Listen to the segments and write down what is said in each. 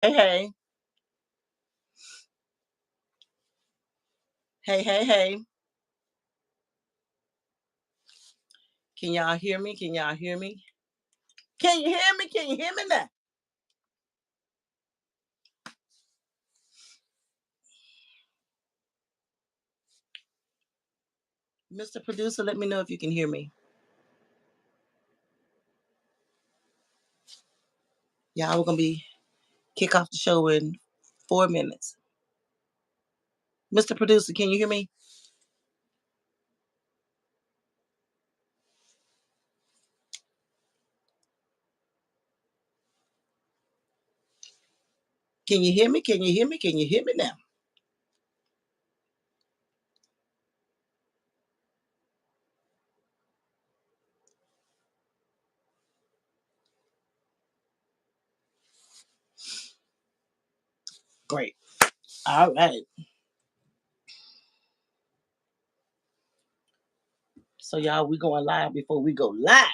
Hey. Hey. Can y'all hear me? Can y'all hear me? Can you hear me? Can you hear me now? Mr. Producer, let me know if you can hear me. Y'all, we're going to be kick off the show in 4 minutes. Mr. Producer, can you hear me? Can you hear me? Can you hear me? Can you hear me now? Great. All right. So, y'all, we going live before we go live.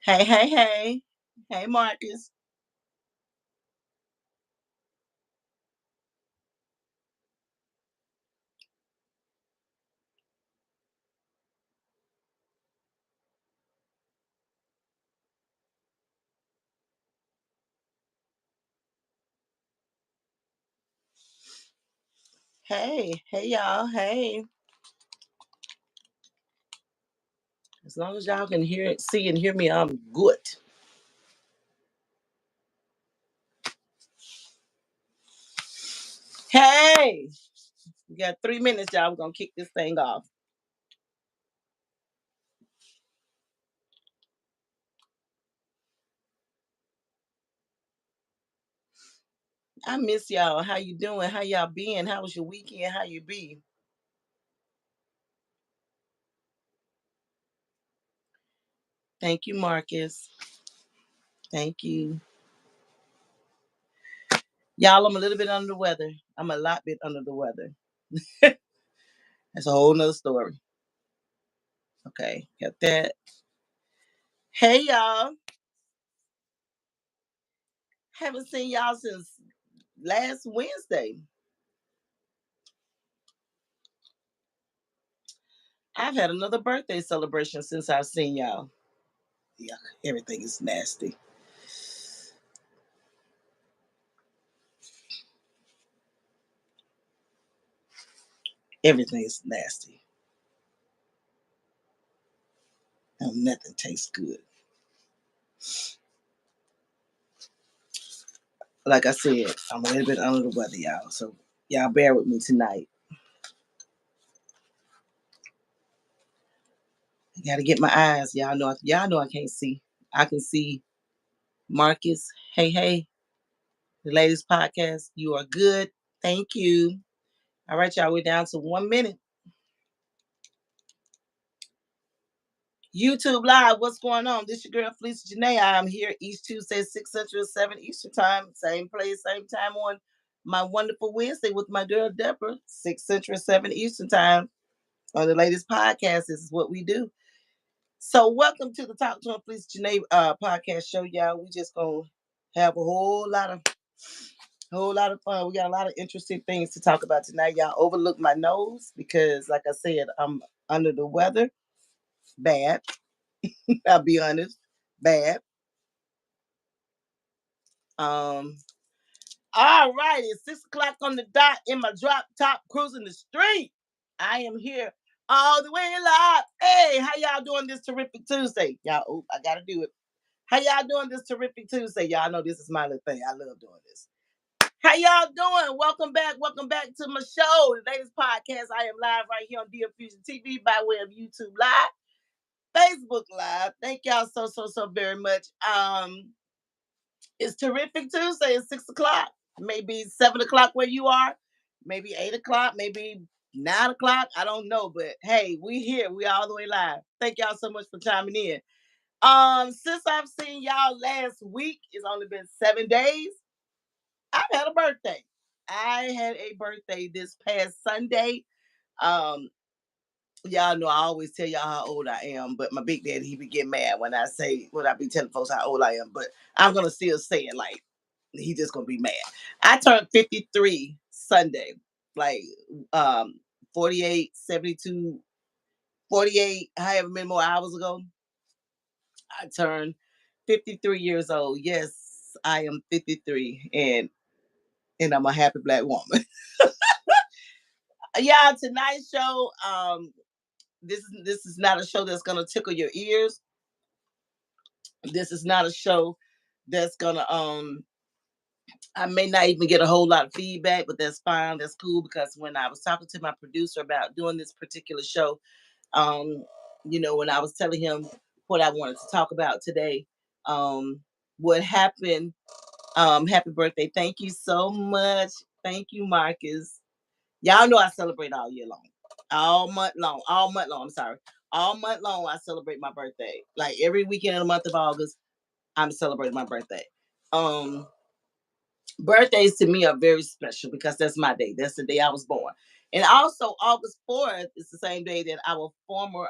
Hey. Hey, Marcus. Hey, y'all. Hey. As long as y'all can hear it, see and hear me, I'm good. Hey. We got 3 minutes, y'all. We're going to kick this thing off. I miss y'all. How you doing? How y'all been? How was your weekend? How you be? Thank you, Marcus. Thank you. Y'all, I'm a little bit under the weather. I'm a lot bit under the weather. That's a whole nother story. Okay, got that. Hey, y'all. Haven't seen y'all since last Wednesday. I've had another birthday celebration since I've seen y'all. Yeah, everything is nasty. Everything is nasty. And nothing tastes good. Like I said, I'm a little bit under the weather, y'all. So y'all bear with me tonight. I gotta get my eyes. Y'all know I can't see. I can see Marcus. Hey, the latest podcast. You are good. Thank you. All right, y'all. We're down to 1 minute. YouTube Live, what's going on? This your girl Falisa Janae. I'm here each Tuesday, 6 Central, 7 Eastern Time. Same place, same time on my wonderful Wednesday with my girl Deborah, 6 Central, 7 Eastern Time. On the latest podcast, this is what we do. So welcome to the Talk to Police Janae podcast show, y'all. We just gonna have a whole lot of fun. We got a lot of interesting things to talk about tonight. Y'all overlook my nose because, like I said, I'm under the weather. Bad. I'll be honest. Bad. Um. All right, it's 6 o'clock on the dot in my drop top cruising the street. I am here all the way live. Hey, how y'all doing this terrific Tuesday? Y'all, I gotta do it. How y'all doing this terrific Tuesday? Y'all know this is my little thing. I love doing this. How y'all doing? Welcome back. Welcome back to my show, the latest podcast. I am live right here on DM Fusion TV by way of YouTube Live, Facebook Live. Thank y'all so very much. It's Terrific Tuesday. It's 6 o'clock. Maybe 7 o'clock where you are. Maybe 8 o'clock. Maybe 9 o'clock. I don't know. But hey, we here. We all the way live. Thank y'all so much for chiming in. Since I've seen y'all last week, it's only been 7 days. I've had a birthday. I had a birthday this past Sunday. Um, y'all know I always tell y'all how old I am, but my big daddy he be getting mad when I be telling folks how old I am. But I'm gonna still say it like he just gonna be mad. I turned 53 Sunday, like um 48, 72, 48, however many more hours ago. I turned 53 years old. Yes, I am 53, and I'm a happy black woman. Yeah, tonight's show. This is not a show that's gonna tickle your ears. This is not a show that's gonna I may not even get a whole lot of feedback, but that's fine. That's cool because when I was talking to my producer about doing this particular show, um, when I was telling him what I wanted to talk about today, what happened, happy birthday. Thank you so much. Thank you, Marcus. Y'all know I celebrate all year long. All month long. All month long. I'm sorry. All month long I celebrate my birthday. Like every weekend in the month of August, I'm celebrating my birthday. Um, Birthdays to me are very special because that's my day. That's the day I was born. And also August 4th is the same day that our former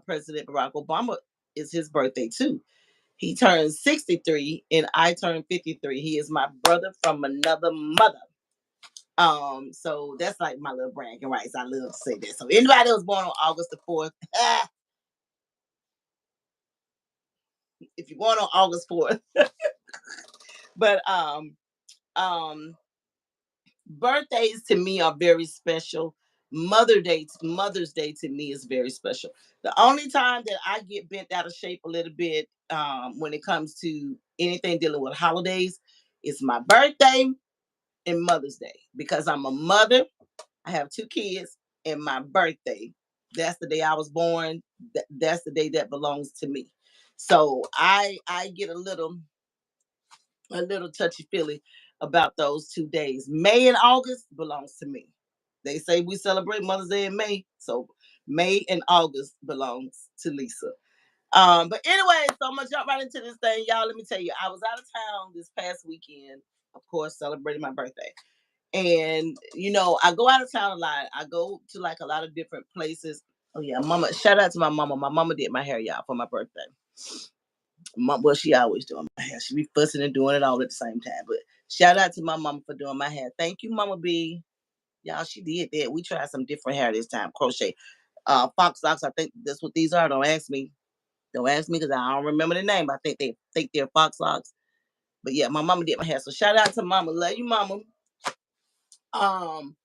President Barack Obama is his birthday too. He turned 63 and I turned 53. He is my brother from another mother. So that's like my little bragging rights. I love to say that. So anybody that was born on August the 4th, if you're born on August 4th, but um birthdays to me are very special. Mother's Day to me is very special. The only time that I get bent out of shape a little bit when it comes to anything dealing with holidays is my birthday and Mother's Day because I'm a mother. I have two kids, and my birthday. That's the day I was born. That's the day that belongs to me. So I get a little touchy feely about those 2 days. May and August belongs to me. They say we celebrate Mother's Day in May, so May and August belongs to Lisa. But anyway, so I'm gonna jump right into this thing, y'all. Let me tell you, I was out of town this past weekend, of course, celebrating my birthday. And I go out of town a lot. I go to like a lot of different places. Oh yeah, mama! Shout out to my mama. My mama did my hair, y'all, for my birthday. Well, she always doing my hair. She be fussing and doing it all at the same time. But shout out to my mama for doing my hair. Thank you, Mama B. Y'all, she did that. We tried some different hair this time. Crochet. Fox socks. I think that's what these are. Don't ask me. Don't ask me because I don't remember the name. I think they're fox socks. But yeah, my mama did my hair. So shout out to Mama. Love you, Mama. Um,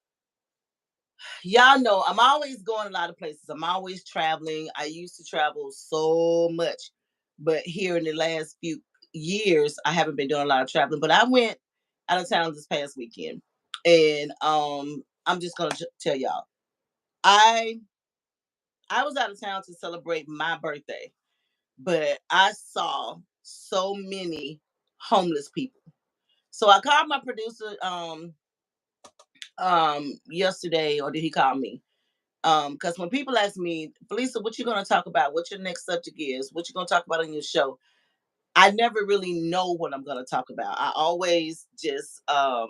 y'all know I'm always going a lot of places. I'm always traveling. I used to travel so much, but here in the last few years, I haven't been doing a lot of traveling. But I went out of town this past weekend, and I'm just gonna tell y'all, I I was out of town to celebrate my birthday, but I saw so many homeless people. So I called my producer yesterday, or did he call me? Because when people ask me, Felisa, what you gonna talk about? What your next subject is? What you gonna talk about on your show? I never really know what I'm gonna talk about. I always just oh,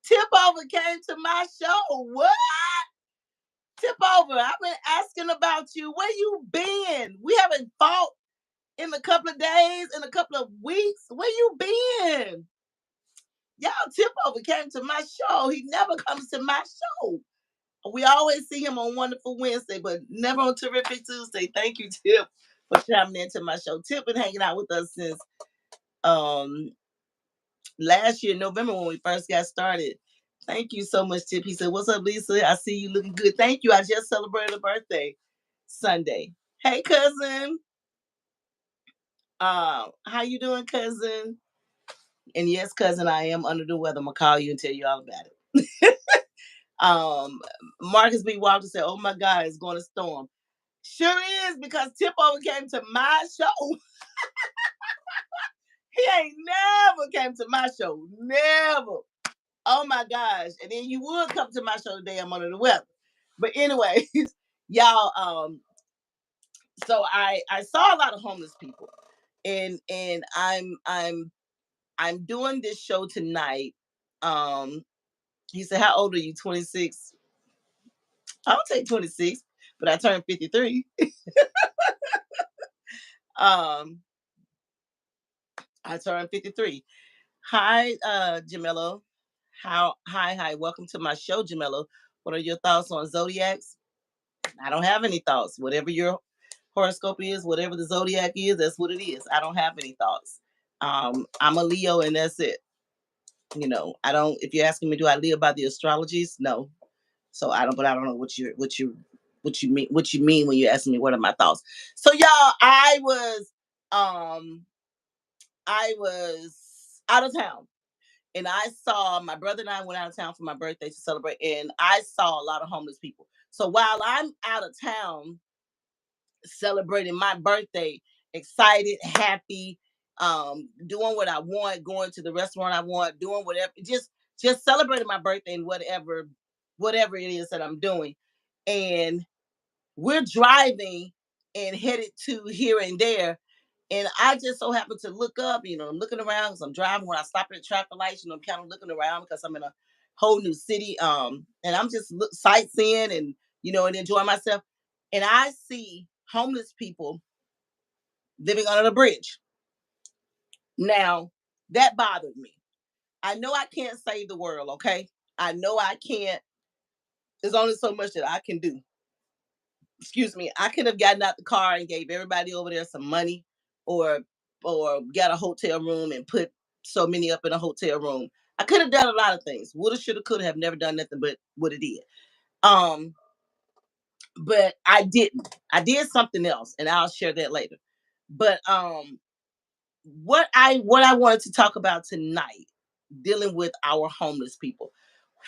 Tip Over came to my show. What? Tip Over, I've been asking about you. Where you been? We haven't fought in a couple of days, in a couple of weeks. Where you been? Y'all, Tip Over came to my show. He never comes to my show. We always see him on Wonderful Wednesday, but never on Terrific Tuesday. Thank you, Tip, for chiming into my show. Tip been hanging out with us since um last year, November, when we first got started. Thank you so much, Tip. He said, "What's up, Lisa? I see you looking good. Thank you. I just celebrated a birthday Sunday. Hey, cousin. How you doing, cousin? And yes, cousin, I am under the weather. I'm gonna call you and tell you all about it. um, Marcus B. Walker said, "Oh my God, it's going to storm." Sure is, because Tip over came to my show. He ain't never came to my show. Never. Oh my gosh. And then you would come to my show today. I'm under the weather. But anyways, y'all, so I saw a lot of homeless people. And I'm doing this show tonight. Um he said, "How old are you?" 26. I'll take 26, but I turned 53. Um I turned 53. Hi, Jamelo. Hi, welcome to my show, Jamelo. What are your thoughts on zodiacs? I don't have any thoughts. Whatever your horoscope is, whatever the zodiac is, that's what it is. I don't have any thoughts. I'm a Leo, and that's it. I don't. If you're asking me, do I live by the astrologies? No. So I don't. But I don't know what you mean when you're asking me what are my thoughts. So y'all, I was out of town, and I saw my brother and I went out of town for my birthday to celebrate, and I saw a lot of homeless people. So while I'm out of town celebrating my birthday, excited, happy, doing what I want, going to the restaurant I want, doing whatever, just celebrating my birthday and whatever it is that I'm doing. And we're driving and headed to here and there. And I just so happen to look up, I'm looking around because I'm driving. When I stop at traffic lights, I'm kind of looking around because I'm in a whole new city. And I'm just sightseeing and enjoying myself. And I see homeless people living under the bridge. Now, that bothered me. I know I can't save the world, okay? I know I can't. There's only so much that I can do. Excuse me. I could have gotten out the car and gave everybody over there some money, or got a hotel room and put so many up in a hotel room. I could have done a lot of things. Woulda, shoulda, coulda, have never done nothing but what it did. Um, but I didn't. I did something else, and I'll share that later. But what I wanted to talk about tonight, dealing with our homeless people.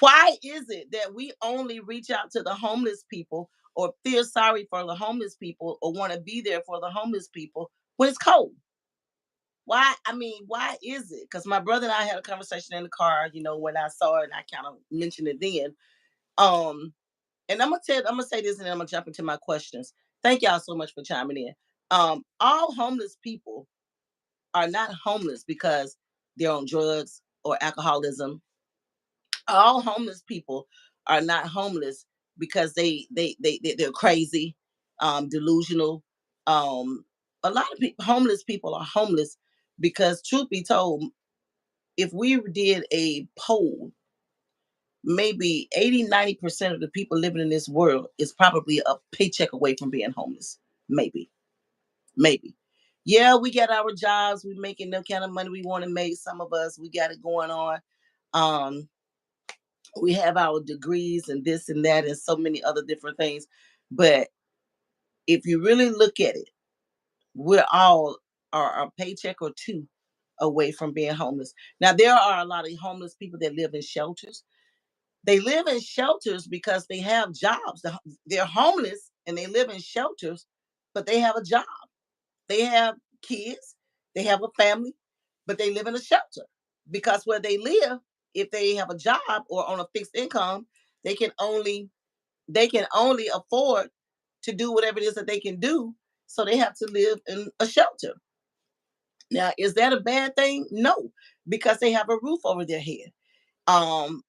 Why is it that we only reach out to the homeless people or feel sorry for the homeless people or want to be there for the homeless people when it's cold? Why? I mean, why is it? Because my brother and I had a conversation in the car, when I saw it, and I kind of mentioned it then. Um, and I'm gonna say this, and then I'm gonna jump into my questions. Thank y'all so much for chiming in. All homeless people are not homeless because they're on drugs or alcoholism. All homeless people are not homeless because they're crazy, delusional. Um, a lot of homeless people are homeless because, truth be told, if we did a poll, maybe 80-90% of the people living in this world is probably a paycheck away from being homeless. Maybe. Yeah, we got our jobs. We're making the kind of money we want to make. Some of us, we got it going on. Um, we have our degrees and this and that and so many other different things. But if you really look at it, we're all are a paycheck or two away from being homeless. Now, there are a lot of homeless people that live in shelters. They live in shelters because they have jobs. They're homeless and they live in shelters, but they have a job. They have kids, they have a family, but they live in a shelter because where they live, if they have a job or on a fixed income, they can only afford to do whatever it is that they can do. So they have to live in a shelter. Now, is that a bad thing? No, because they have a roof over their head. Um,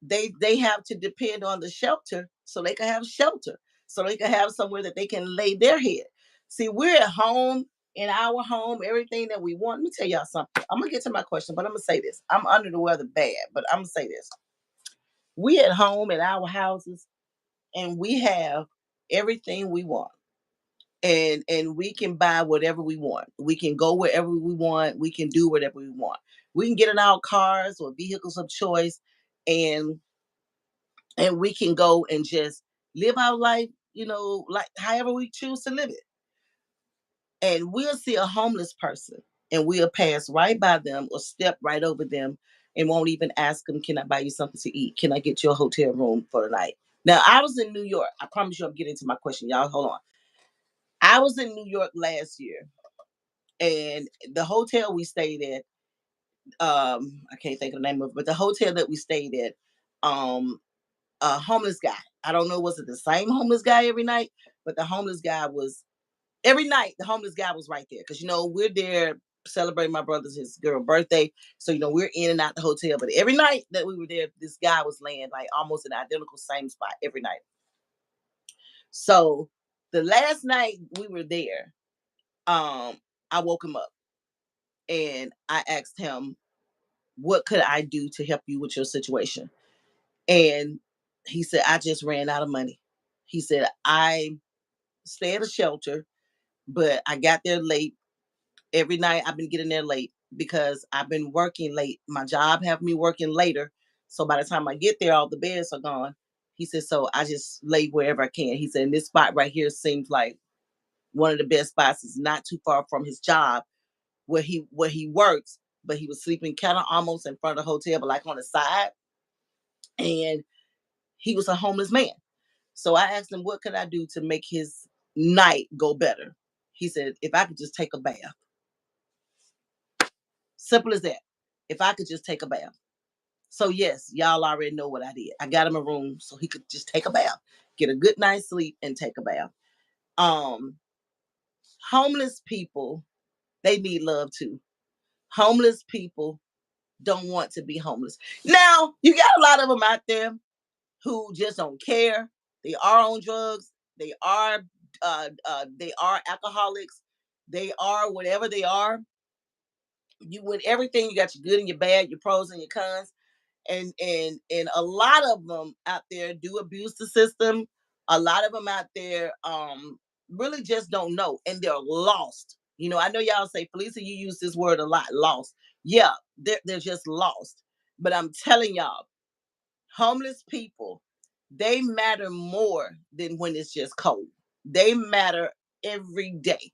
they have to depend on the shelter so they can have shelter, so they can have somewhere that they can lay their head. See, we're at home, in our home, everything that we want. Let me tell y'all something. I'm gonna get to my question, but I'm gonna say this. I'm under the weather bad, but I'm gonna say this. We at home in our houses, and we have everything we want. And we can buy whatever we want. We can go wherever we want. We can do whatever we want. We can get in our cars or vehicles of choice, and we can go and just live our life, like however we choose to live it. And we'll see a homeless person and we'll pass right by them or step right over them and won't even ask them, can I buy you something to eat? Can I get you a hotel room for the night? Now, I was in New York. I promise you I'm getting to my question. Y'all, hold on. I was in New York last year, and the hotel we stayed at, I can't think of the name of it, but the hotel that we stayed at, a homeless guy. I don't know, was it the same homeless guy every night? But the homeless guy was every night. The homeless guy was right there because we're there celebrating my brother's his girl birthday, so we're in and out the hotel. But every night that we were there, this guy was laying like almost in the identical same spot every night. So the last night we were there, I woke him up and I asked him, "What could I do to help you with your situation?" And he said, "I just ran out of money." He said, "I stay at a shelter, but I got there late. Every night I've been getting there late because I've been working late. My job have me working later. So by the time I get there, all the beds are gone." He said, "So I just lay wherever I can." He said, "And this spot right here seems like one of the best spots. Is not too far from his job where he works, but he was sleeping kind of almost in front of the hotel, but like on the side. And he was a homeless man. So I asked him, what could I do to make his night go better? He said, if I could just take a bath. Simple as that. If I could just take a bath. So yes, y'all already know what I did. I got him a room so he could just take a bath, get a good night's sleep, and take a bath. Um, Homeless people, they need love too. Homeless people don't want to be homeless. Now, you got a lot of them out there who just don't care. They are on drugs. They are alcoholics. They are whatever they are. You with everything, you got your good and your bad, your pros and your cons. And a lot of them out there do abuse the system. A lot of them out there really just don't know, and they're lost. I know y'all say, Felisa, you use this word a lot, lost. Yeah, they're just lost. But I'm telling y'all, homeless people, they matter more than when it's just cold. They matter every day.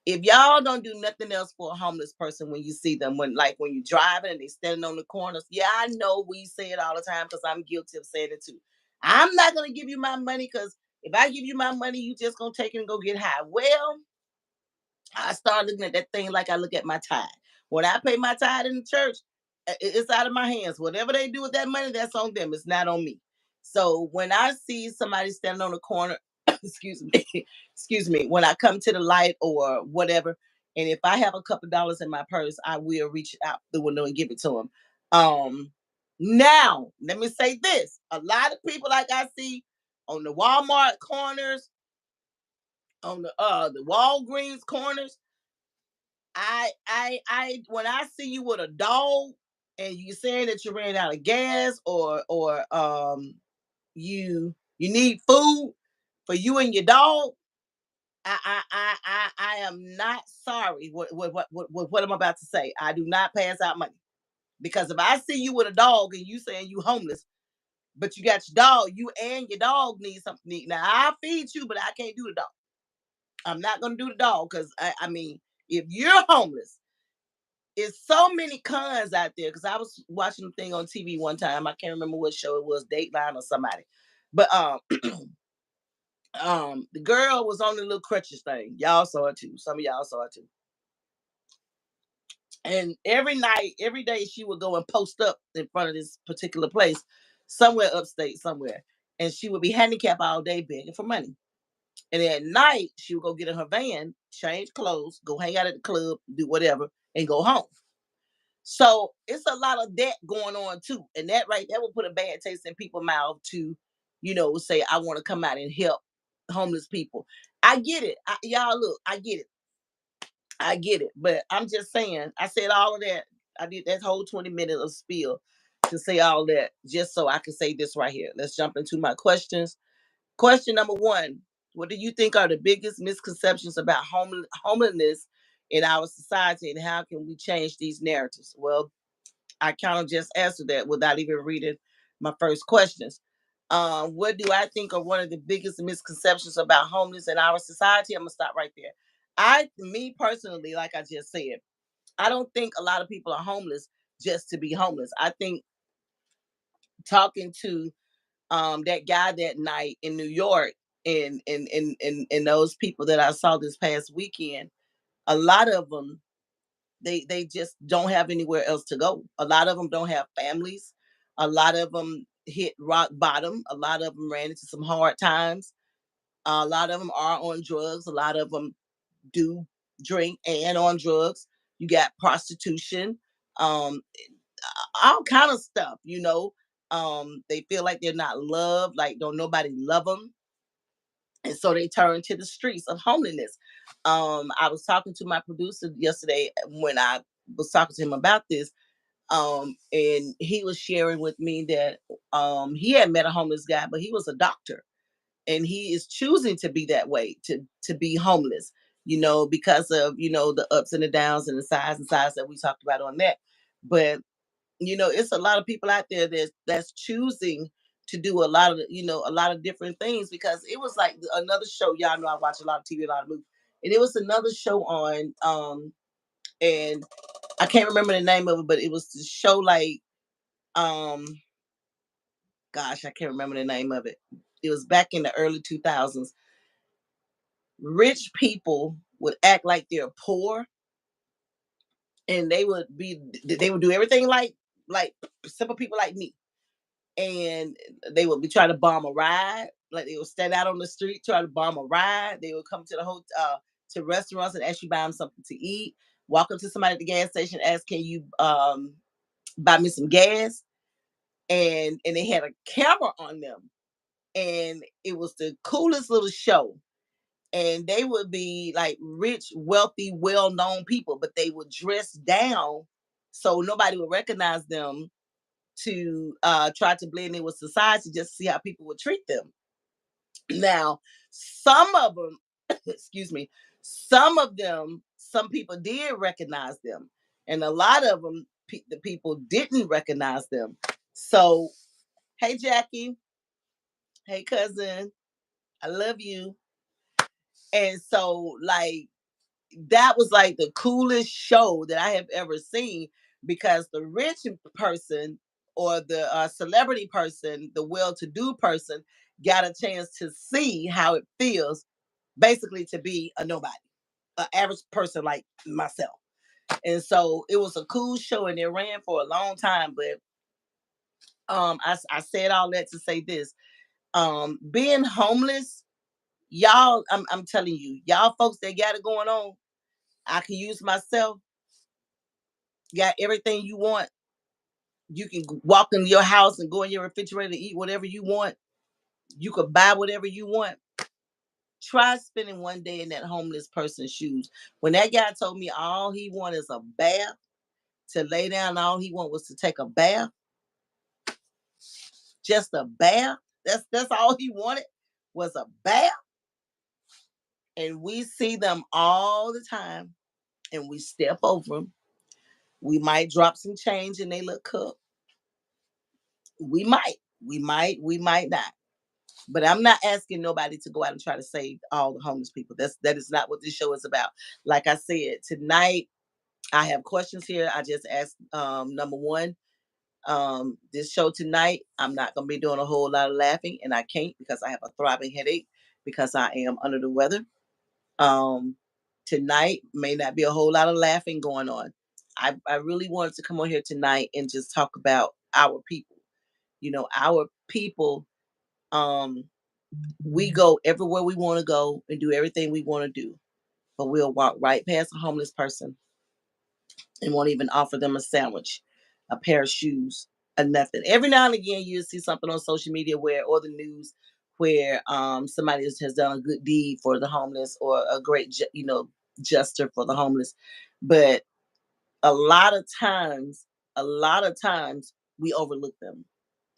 If y'all don't do nothing else for a homeless person when you see them, when you're driving and they standing on the corners, yeah, I know we say it all the time because I'm guilty of saying it too. I'm not gonna give you my money because if I give you my money, you just gonna take it and go get high. Well, I start looking at that thing like I look at my tithe. When I pay my tithe in the church, it's out of my hands. Whatever they do with that money, that's on them. It's not on me. So when I see somebody standing on the corner, excuse me, excuse me, when I come to the light or whatever, and if I have a couple dollars in my purse, I will reach out the window and give it to them. Now, let me say this: a lot of people like I see on the Walmart corners, on the Walgreens corners, when I see you with a dog and you saying that you ran out of gas or you need food for you and your dog, I am not sorry what I'm about to say. I do not pass out money because if I see you with a dog and you saying you homeless, but you got your dog, you and your dog need something to eat. Now I'll feed you, but I can't do the dog. I'm not gonna do the dog because I mean, if you're homeless, it's so many cons out there because I was watching a thing on TV one time. I can't remember what show it was, Dateline or somebody. But the girl was on the little crutches thing. Y'all saw it too. Some of y'all saw it too. And every night, every day, she would go and post up in front of this particular place, somewhere upstate, somewhere. And she would be handicapped all day begging for money. And at night, she would go get in her van, change clothes, go hang out at the club, do whatever, and go home. So it's a lot of that going on too. And that will put a bad taste in people's mouth to, say, I want to come out and help homeless people. I get it. Y'all look, I get it. I get it. But I'm just saying, I said all of that. I did that whole 20 minutes of spiel to say all that just so I can say this right here. Let's jump into my questions. Question number one: what do you think are the biggest misconceptions about homelessness in our society, and how can we change these narratives? Well, I kind of just answered that without even reading my first questions. What do I think are one of the biggest misconceptions about homeless in our society? I'm gonna stop right there. Me personally, like I just said, I don't think a lot of people are homeless just to be homeless. I think talking to that guy that night in New York, And those people that I saw this past weekend, a lot of them, they just don't have anywhere else to go. A lot of them don't have families. A lot of them hit rock bottom. A lot of them ran into some hard times. A lot of them are on drugs. A lot of them do drink and on drugs. You got prostitution, um, all kind of stuff. They feel like they're not loved, like don't nobody love them, and so they turn to the streets of homelessness. I was talking to my producer yesterday when I was talking to him about this, and he was sharing with me that he had met a homeless guy, but he was a doctor, and he is choosing to be that way, to be homeless, because of the ups and the downs and the sides that we talked about on that. But it's a lot of people out there that's choosing to do a lot of a lot of different things, because it was like another show. Y'all know I watch a lot of TV, a lot of movies, and it was another show on, and I can't remember the name of it, but it was the show like, um gosh, I can't remember the name of it. It was back in the early 2000s. Rich people would act like they're poor, and they would do everything like simple people like me, and they would be trying to bomb a ride. Like they would stand out on the street, try to bomb a ride. They would come to the hotel, to restaurants, and actually buy them something to eat. Walk up to somebody at the gas station, ask, "Can you buy me some gas?" And they had a camera on them, and it was the coolest little show. And they would be like rich, wealthy, well-known people, but they would dress down so nobody would recognize them, to try to blend in with society, just to see how people would treat them. Now, some of them, excuse me, some people did recognize them, and a lot of them, the people didn't recognize them. So, hey, Jackie, hey, cousin, I love you. And so, like, that was like the coolest show that I have ever seen, because the rich person, or the celebrity person, the well-to-do person, got a chance to see how it feels, basically, to be a nobody, an average person like myself. And so it was a cool show, and it ran for a long time. But I said all that to say this: being homeless, y'all, I'm telling you, y'all folks that got it going on. I can use myself. Got everything you want. You can walk in your house and go in your refrigerator to eat whatever you want. You could buy whatever you want. Try spending one day in that homeless person's shoes. When that guy told me all he wanted is a bath, to lay down, all he wanted was to take a bath, just a bath. That's all he wanted, was a bath. And we see them all the time, and we step over them. We might drop some change in their little cup. We might, we might not. But I'm not asking nobody to go out and try to save all the homeless people. That is not what this show is about. Like I said, tonight I have questions here. I just asked, number one, this show tonight, I'm not gonna be doing a whole lot of laughing, and I can't, because I have a throbbing headache, because I am under the weather. Um, Tonight may not be a whole lot of laughing going on. I really wanted to come on here tonight and just talk about our people. Our people, um, we go everywhere we want to go and do everything we want to do, but we'll walk right past a homeless person and won't even offer them a sandwich, a pair of shoes, or nothing. Every now and again, you see something on social media or the news, where somebody has done a good deed for the homeless, or a great, gesture for the homeless. But a lot of times, a lot of times we overlook them,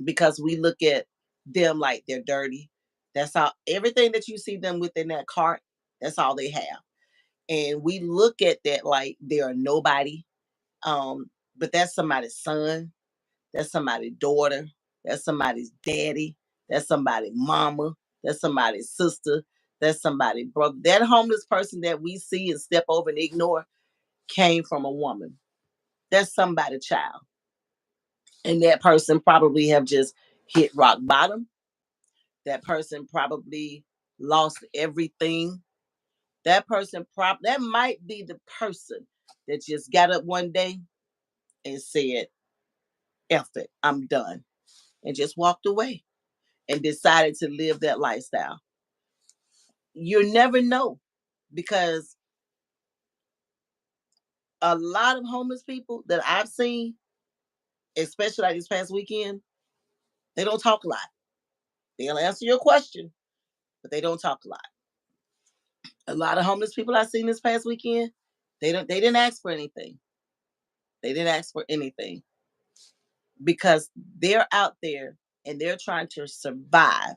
because we look at them like they're dirty. That's all, everything that you see them with in that cart, that's all they have. And we look at that like they're nobody. Um, but that's somebody's son, that's somebody's daughter, that's somebody's daddy, that's somebody's mama, that's somebody's sister, that's somebody's brother. That homeless person that we see and step over and ignore came from a woman. That's somebody's child. And that person probably have just hit rock bottom. That person probably lost everything. That person that might be the person that just got up one day and said, F it, I'm done. And just walked away and decided to live that lifestyle. You never know, because a lot of homeless people that I've seen, especially like this past weekend, they don't talk a lot. They'll answer your question, but they don't talk a lot. A lot of homeless people I've seen this past weekend, they didn't ask for anything. They didn't ask for anything because they're out there and they're trying to survive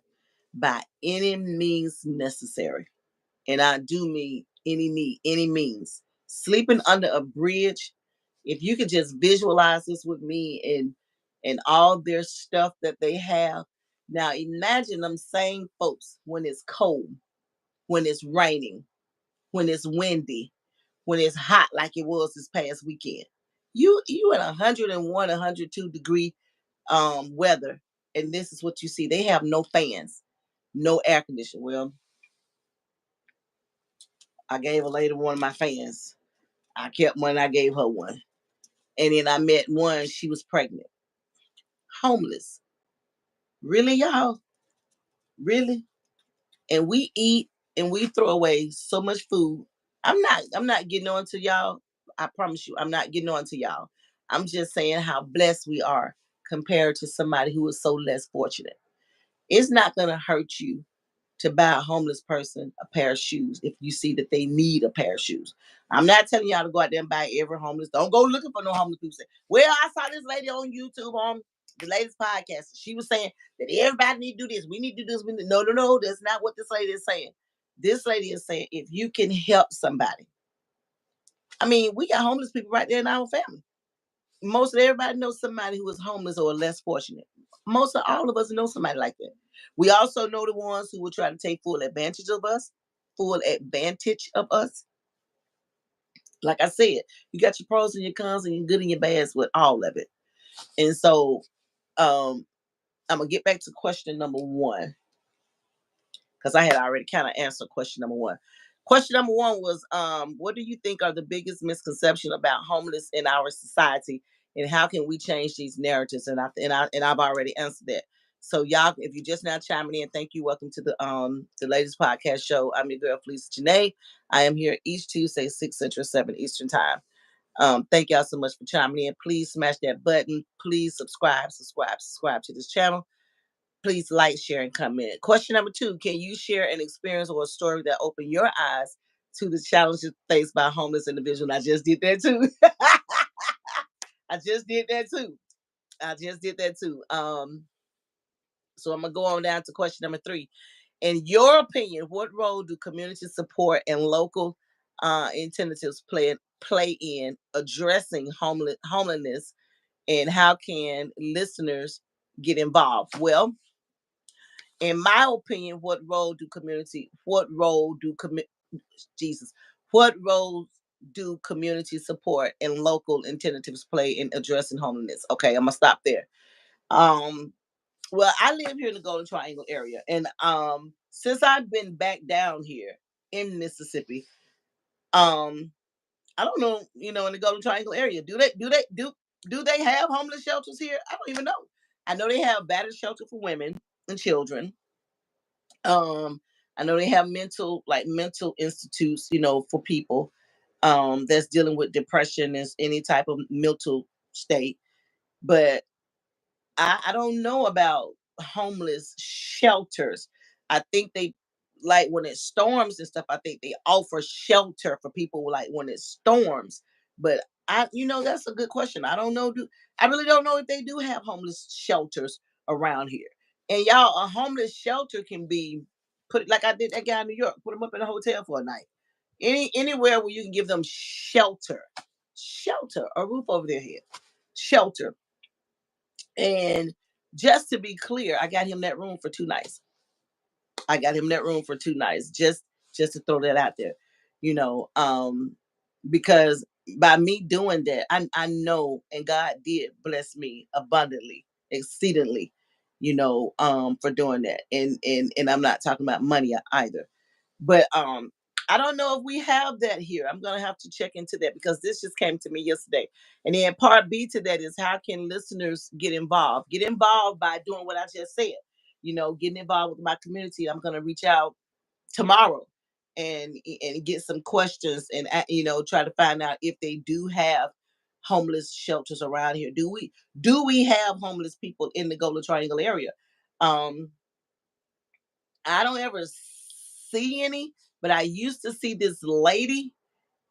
by any means necessary. And I do mean any means. Sleeping under a bridge, if you could just visualize this with me and all their stuff that they have. Now imagine them same folks when it's cold, when it's raining, when it's windy, when it's hot like it was this past weekend. You at 101, 102-degree weather, and this is what you see. They have no fans, no air conditioning. Well, I gave a lady one of my fans. I kept one, I gave her one. And then I met one, she was pregnant. Homeless. Really, y'all? Really? And we eat and we throw away so much food. I'm not getting on to y'all. I promise you, I'm not getting on to y'all. I'm just saying how blessed we are compared to somebody who is so less fortunate. It's not gonna hurt you to buy a homeless person a pair of shoes if you see that they need a pair of shoes. I'm not telling y'all to go out there and buy every homeless. Don't go looking for no homeless people. Say, well, I saw this lady on YouTube on the latest podcast. She was saying that everybody need to do this. We need to do this. No, no, no. That's not what this lady is saying. This lady is saying if you can help somebody. I mean, we got homeless people right there in our family. Most of everybody knows somebody who is homeless or less fortunate. Most of all of us know somebody like that. We also know the ones who will try to take full advantage of us. Like I said, you got your pros and your cons and your good and your bads with all of it. And so I'm gonna get back to question number one, because I had already kind of answered question number one. Question number one was, what do you think are the biggest misconceptions about homeless in our society, and how can we change these narratives? And I've already answered that. So y'all, if you're just now chiming in, thank you. Welcome to the latest podcast show. I'm your girl Falisa Janae. I am here each Tuesday, 6 Central, 7 Eastern time. Thank y'all so much for chiming in. Please smash that button. Please subscribe to this channel. Please like, share, and comment. Question number two, can you share an experience or a story that opened your eyes to the challenges faced by homeless individuals? I just did that too. I just did that too. So I'm going to go on down to question number three. In your opinion, what role do community support and local incentives play in addressing homelessness, and how can listeners get involved? Well, in my opinion, Jesus, what roles do community support and local incentives play in addressing homelessness? Okay, I'm gonna stop there. Um, well, I live here in the Golden Triangle area, and since I've been back down here in Mississippi, um, I don't know, in the Golden Triangle area, do they have homeless shelters here? I don't even know. I know they have battered shelter for women and children. um I know they have mental institutes, for people that's dealing with depression and any type of mental state. But I don't know about homeless shelters. I think they, like, when it storms and stuff, I think they offer shelter for people like when it storms. But that's a good question. I don't know. I really don't know if they do have homeless shelters around here. And y'all, a homeless shelter can be put like I did that guy in New York, put them up in a hotel for a night. Anywhere where you can give them shelter, a roof over their head, shelter. And just to be clear, I got him that room for 2 nights. I got him that room for 2 nights. Just to throw that out there, you know, um, because by me doing that, I know, and God did bless me abundantly, exceedingly. for doing that. And I'm not talking about money either. But I don't know if we have that here. I'm gonna have to check into that because this just came to me yesterday. And then part B to that is how can listeners get involved? Get involved by doing what I just said. Getting involved with my community. I'm gonna reach out tomorrow and get some questions and try to find out if they do have homeless shelters around here. Do we have homeless people in the Golden Triangle area? Um, I don't ever see any, but I used to see this lady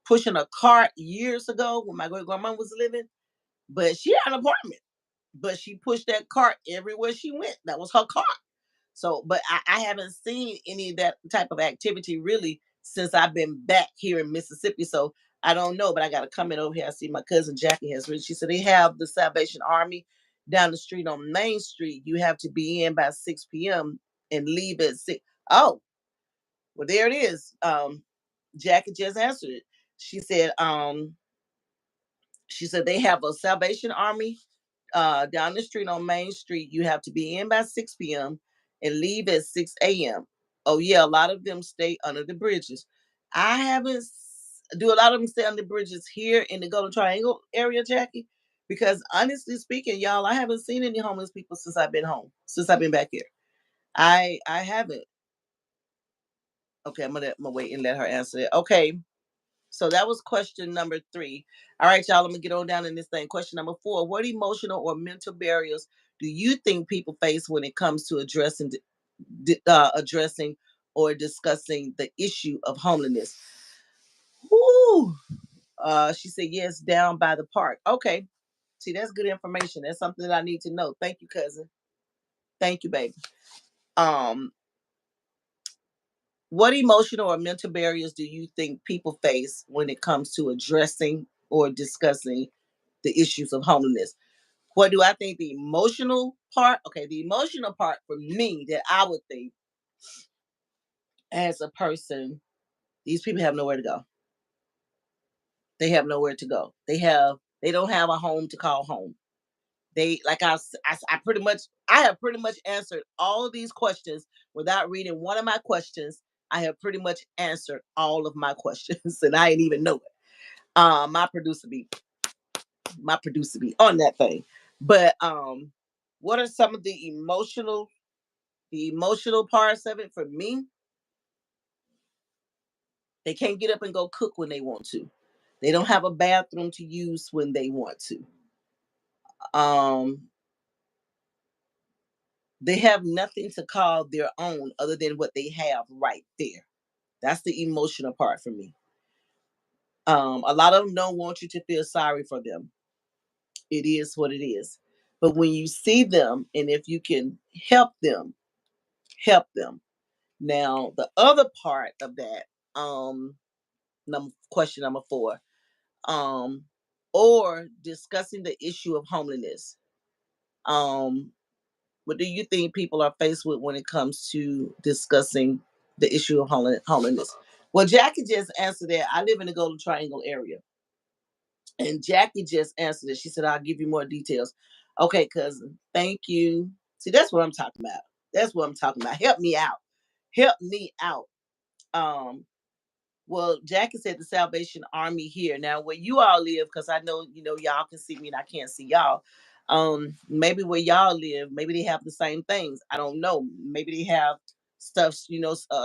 pushing a cart years ago when my great grandma was living. But she had an apartment, but she pushed that cart everywhere she went. That was her cart. So, but I haven't seen any of that type of activity really since I've been back here in Mississippi. So I don't know, but I got to come in over here. I see my cousin Jackie has written. She said they have the Salvation Army down the street on Main Street. You have to be in by 6 p.m. and leave at 6. Oh, well, there it is. Jackie just answered it. She said, they have a Salvation Army down the street on Main Street. You have to be in by 6 p.m. and leave at 6 a.m. Oh, yeah, a lot of them stay under the bridges. I haven't, do a lot of them stay under the bridges here in the Golden Triangle area, Jackie? Because honestly speaking, y'all, I haven't seen any homeless people since I've been home, since I've been back here. I haven't. Okay, I'm gonna wait and let her answer it. Okay, so that was question number 3. All right, y'all, I'm gonna get on down in this thing. Question number 4: what emotional or mental barriers do you think people face when it comes to addressing or discussing the issue of homelessness? Woo! She said yes, down by the park. Okay, see, that's good information. That's something that I need to know. Thank you, cousin. Thank you, baby. Um, what emotional or mental barriers do you think people face when it comes to addressing or discussing the issues of homelessness? What do I think the emotional part? Okay, the emotional part for me that I would think as a person, these people have nowhere to go. They have nowhere to go. They don't have a home to call home. They like I have pretty much answered all of these questions without reading one of my questions. I have pretty much answered all of my questions, and I didn't even know it. My producer be on that thing. But what are some of the emotional parts of it for me? They can't get up and go cook when they want to. They don't have a bathroom to use when they want to. Um, they have nothing to call their own other than what they have right there. That's the emotional part for me. A lot of them don't want you to feel sorry for them. It is what it is. But when you see them and if you can help them, help them. Now, the other part of that, question number 4, um, or discussing the issue of homelessness. Um, what do you think people are faced with when it comes to discussing the issue of homelessness? Well, Jackie just answered that. I live in the Golden Triangle area. And Jackie just answered it. She said, I'll give you more details. Okay, cousin. Thank you. See, that's what I'm talking about. That's what I'm talking about. Help me out. Help me out. Um, Well, Jackie said the Salvation Army here. Now, where you all live, because I know y'all can see me and I can't see y'all. Maybe where y'all live, maybe they have the same things. I don't know. Maybe they have stuff,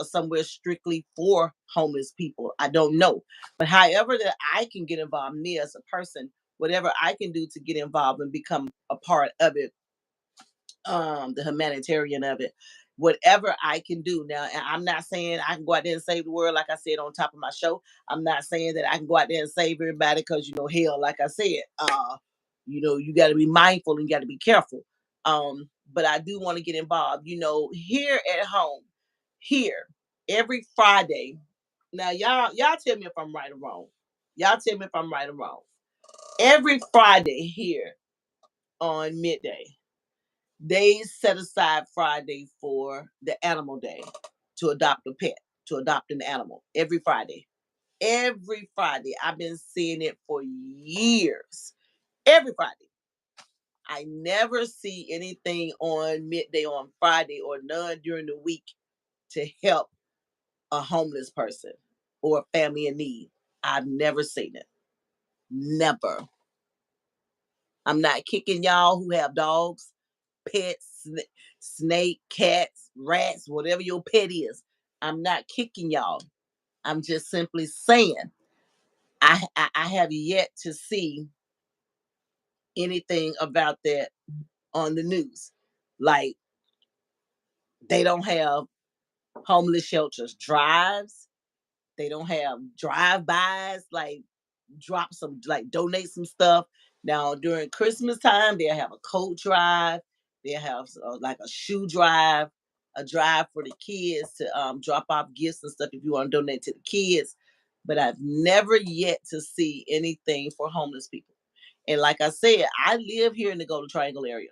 somewhere strictly for homeless people. I don't know. But however that I can get involved, me as a person, whatever I can do to get involved and become a part of it, the humanitarian of it, whatever I can do. Now, and I'm not saying I can go out there and save the world, like I said on top of my show. I'm not saying that I can go out there and save everybody, because hell, like I said, you got to be mindful and you got to be careful. But I do want to get involved, here at home, here every Friday. Now, y'all tell me if I'm right or wrong. Y'all tell me if I'm right or wrong. Every Friday here on midday, they set aside Friday for the animal day, to adopt a pet, to adopt an animal every Friday. Every Friday. I've been seeing it for years. Every Friday. I never see anything on midday on Friday or none during the week to help a homeless person or a family in need. I've never seen it. Never. I'm not kicking y'all who have dogs, pets, snake, cats, rats, whatever your pet is. I'm not kicking y'all. I'm just simply saying I have yet to see anything about that on the news. Like they don't have homeless shelters, drives. They don't have drive-bys, like drop some, like donate some stuff. Now during Christmas time, they'll have a coat drive. They'll have like a shoe drive, a drive for the kids to drop off gifts and stuff if you want to donate to the kids. But I've never yet to see anything for homeless people. And like I said, I live here in the Golden Triangle area,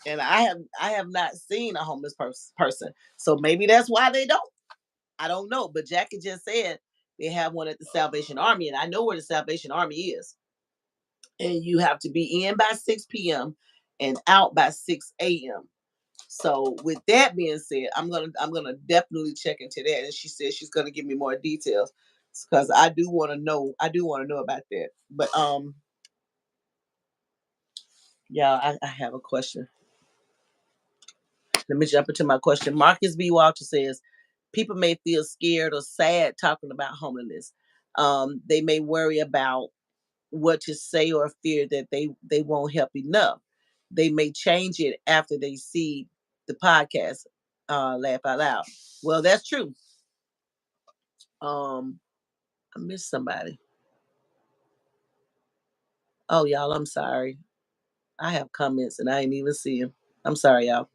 and I have not seen a homeless person. So maybe that's why they don't. I don't know. But Jackie just said they have one at the Salvation Army, and I know where the Salvation Army is. And you have to be in by 6 p.m. and out by 6 a.m. So with that being said, I'm gonna definitely check into that. And she said she's gonna give me more details because I do want to know. I do want to know about that. But yeah, I have a question. Let me jump into my question. Marcus B. Walter says, people may feel scared or sad talking about homelessness. They may worry about what to say or fear that they won't help enough. They may change it after they see the podcast. Laugh out loud. Well, that's true. Um, I missed somebody. Oh, y'all, I'm sorry. I have comments and I ain't even see them. I'm sorry, y'all.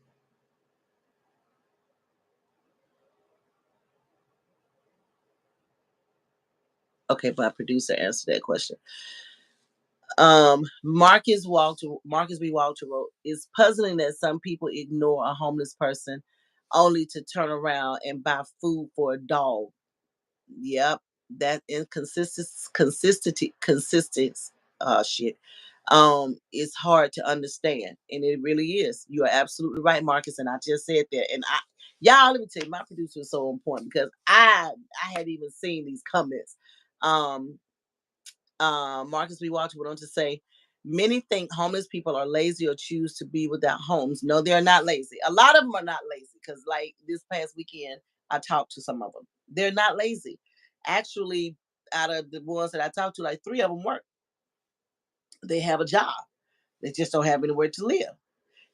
Okay, my producer answered that question. Marcus B. Walter wrote, it's puzzling that some people ignore a homeless person only to turn around and buy food for a dog. Yep, that consistent shit. It's hard to understand, and it really is. You are absolutely right, Marcus, and I just said that. And y'all, let me tell you, my producer is so important because I hadn't even seen these comments. Um, Marcus B. Walter went on to say, many think homeless people are lazy or choose to be without homes. No, they're not lazy. A lot of them are not lazy because, like this past weekend, I talked to some of them. They're not lazy. Actually, out of the ones that I talked to, like three of them work. They have a job. They just don't have anywhere to live.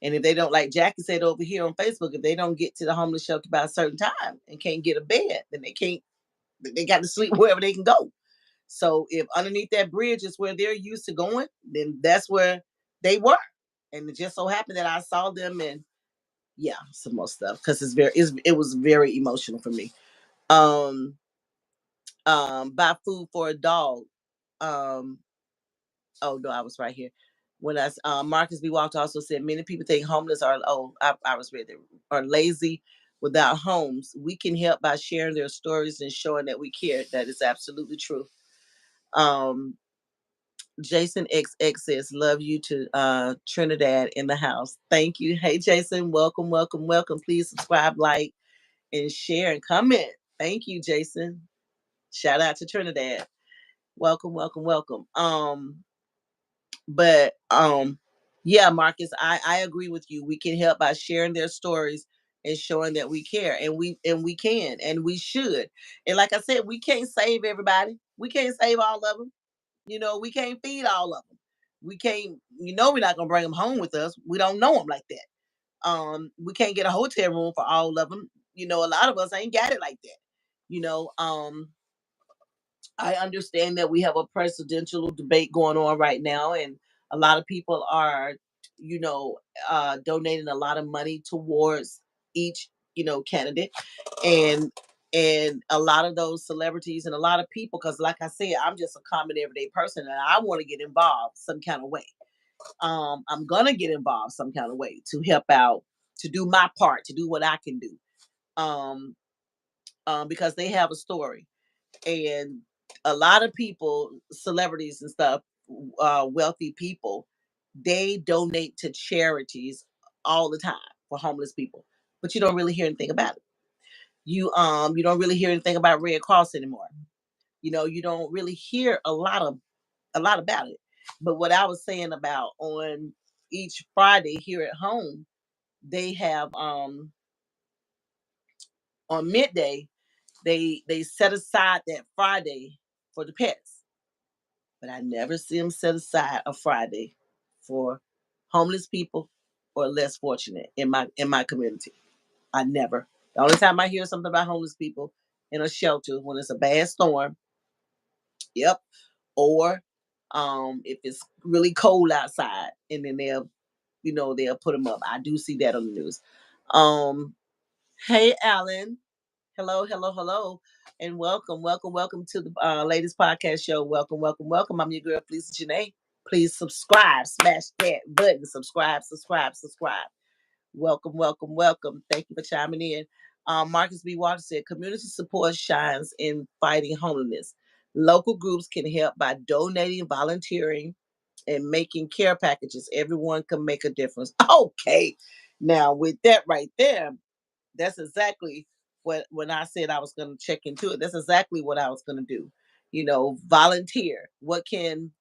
And if they don't, like Jackie said over here on Facebook, if they don't get to the homeless shelter by a certain time and can't get a bed, then they can't. They got to sleep wherever they can go. So if underneath that bridge is where they're used to going, then that's where they were. And it just so happened that I saw them and yeah, some more stuff because it was very emotional for me. Um, buy food for a dog. Um, oh no, I was right here. When Marcus B. Walker also said many people think homeless are I was ready are lazy without homes. We can help by sharing their stories and showing that we care. That is absolutely true. Um, Jason XX says, love you to Trinidad in the house. Thank you. Hey, Jason, welcome, welcome, welcome. Please subscribe, like, and share and comment. Thank you, Jason. Shout out to Trinidad. Welcome, welcome, welcome. But yeah, Marcus, I agree with you. We can help by sharing their stories and showing that we care, and we can and we should. And like I said, we can't save everybody. We can't save all of them. We can't feed all of them. We can't, we're not gonna bring them home with us. We don't know them like that. We can't get a hotel room for all of them. A lot of us ain't got it like that. You know, I understand that we have a presidential debate going on right now, and a lot of people are, you know, donating a lot of money towards each, candidate, and a lot of those celebrities and a lot of people, because like I said, I'm just a common everyday person, and I want to get involved some kind of way. I'm gonna get involved some kind of way to help out, to do my part, to do what I can do, um, because they have a story and a lot of people, celebrities and stuff, wealthy people, they donate to charities all the time for homeless people, but you don't really hear anything about it. You don't really hear anything about Red Cross anymore. You don't really hear a lot about it. But what I was saying about on each Friday here at home, they have on midday they set aside that Friday for the pets. But I never see them set aside a Friday for homeless people or less fortunate in my community. I never. The only time I hear something about homeless people in a shelter when it's a bad storm. Yep. Or if it's really cold outside, and then they'll put them up. I do see that on the news. Um, hey, Alan. Hello, hello, hello, and welcome, welcome, welcome to the latest podcast show. Welcome, welcome, welcome. I'm your girl, Falisa Janae. Please subscribe, smash that button, subscribe, subscribe, subscribe. Welcome, welcome, welcome. Thank you for chiming in. Marcus B. Walker said, community support shines in fighting homelessness. Local groups can help by donating, volunteering, and making care packages. Everyone can make a difference. Okay. Now, with that right there, that's exactly what, when I said I was going to check into it, that's exactly what I was going to do. Volunteer. What can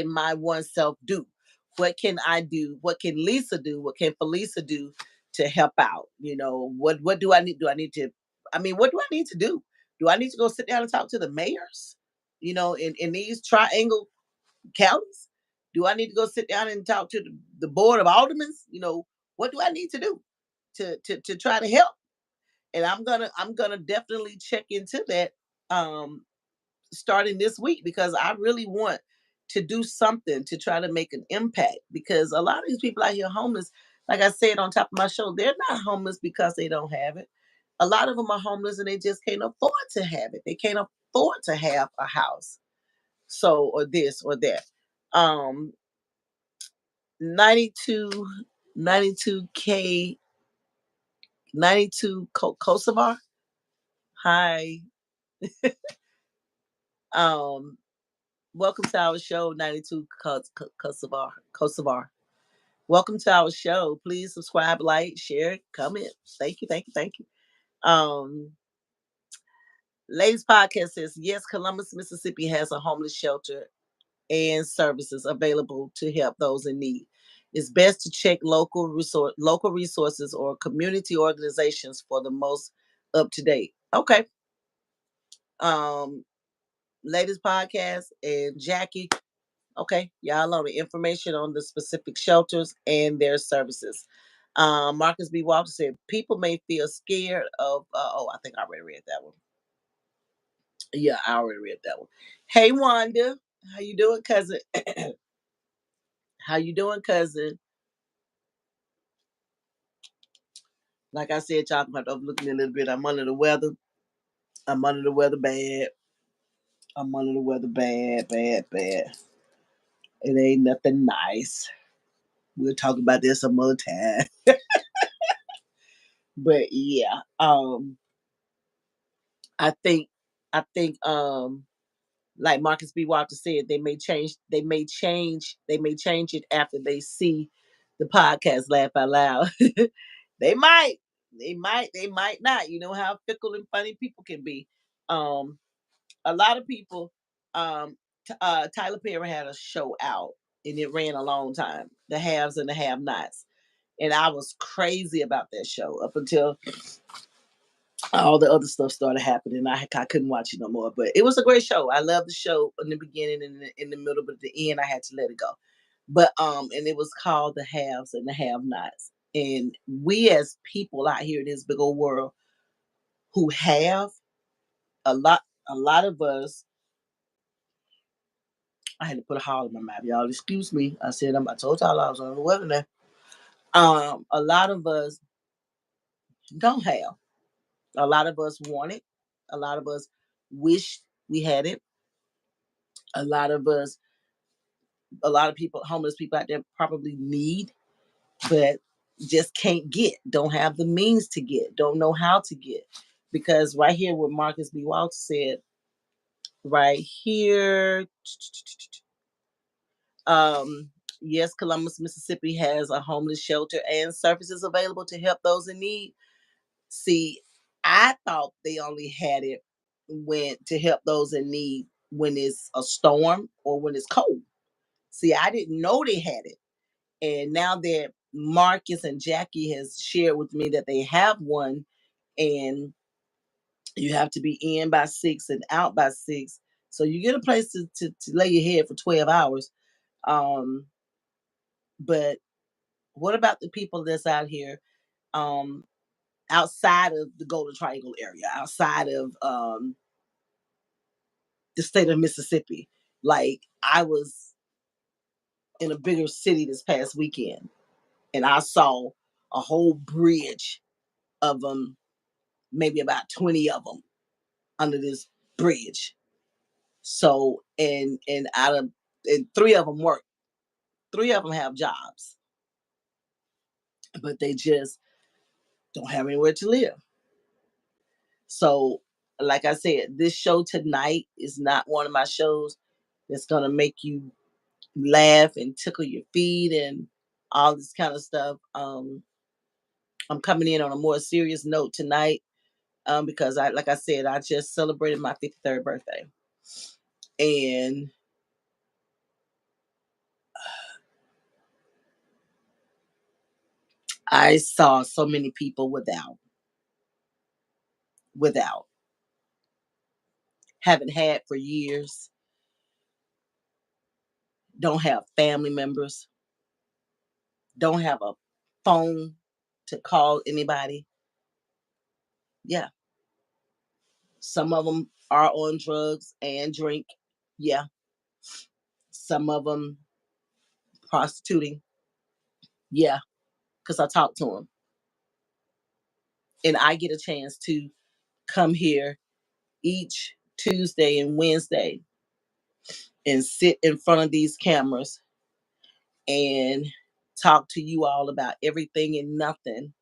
my oneself do? What can I do? What can Lisa do? What can Falisa do to help out? What do I need? What do I need to do? Do I need to go sit down and talk to the mayors? In these triangle counties? Do I need to go sit down and talk to the board of aldermen? What do I need to do to try to help? And I'm gonna definitely check into that um starting this week, because I really want to do something to try to make an impact, because a lot of these people out here homeless, like I said on top of my show, they're not homeless because they don't have it. A lot of them are homeless and they just can't afford to have it. They can't afford to have a house. So, or this or that. Um 92 92K 92 Kosovar. Hi. Um Welcome to our show, 92 Kosovar. Welcome to our show. Please subscribe, like, share, comment. Thank you, thank you, thank you. Um, Ladies Podcast says, yes, Columbus, Mississippi has a homeless shelter and services available to help those in need. It's best to check local resources or community organizations for the most up to date. Okay. Um, Ladies Podcast and Jackie. Okay, y'all know the information on the specific shelters and their services. Marcus B. Walter said, people may feel scared of, I think I already read that one. Yeah, I already read that one. Hey, Wanda. How you doing, cousin? How you doing, cousin? Like I said, y'all gonna have to overlook me a little bit. I'm under the weather. I'm under the weather bad. I'm under the weather bad, bad, bad. It ain't nothing nice. We'll talk about this some other time. But yeah, I think like Marcus B. Walter said, they may change it after they see the podcast Laugh Out Loud. they might, they might not. You know how fickle and funny people can be. Um a lot of people, Tyler Perry had a show out and it ran a long time, The Haves and the Have Nots. And I was crazy about that show up until all the other stuff started happening. I couldn't watch it no more. But it was a great show. I loved the show in the beginning and in the middle, but at the end I had to let it go. But and it was called The Haves and the Have Nots. And we as people out here in this big old world who have a lot of us, I had to put a howl in my mouth. Y'all excuse me. I told y'all I was on the weather now. A lot of us don't have. A lot of us want it. A lot of us wish we had it. A lot of us, a lot of people, homeless people out there probably need, but just can't get, don't have the means to get, don't know how to get. Because right here, what Marcus B. Walter said, right here, Yes, Columbus, Mississippi has a homeless shelter and services available to help those in need. See, I thought they only had it when to help those in need when it's a storm or when it's cold. See, I didn't know they had it. And now that Marcus and Jackie has shared with me that they have one, and you have to be in by 6 and out by 6. So you get a place to lay your head for 12 hours. Um, but what about the people that's out here um, outside of the Golden Triangle area, outside of the state of Mississippi? Like, I was in a bigger city this past weekend, and I saw a whole bridge of them, maybe about 20 of them under this bridge. So, and out of and three of them work. Three of them have jobs, but they just don't have anywhere to live. So, like I said, this show tonight is not one of my shows that's gonna make you laugh and tickle your feet and all this kind of stuff. I'm coming in on a more serious note tonight because like I said, I just celebrated my 53rd birthday, and I saw so many people without haven't had for years, don't have family members, don't have a phone to call anybody. Yeah, some of them are on drugs and drink. Yeah, some of them prostituting. Yeah, because I talk to them, and I get a chance to come here each Tuesday and Wednesday and sit in front of these cameras and talk to you all about everything and nothing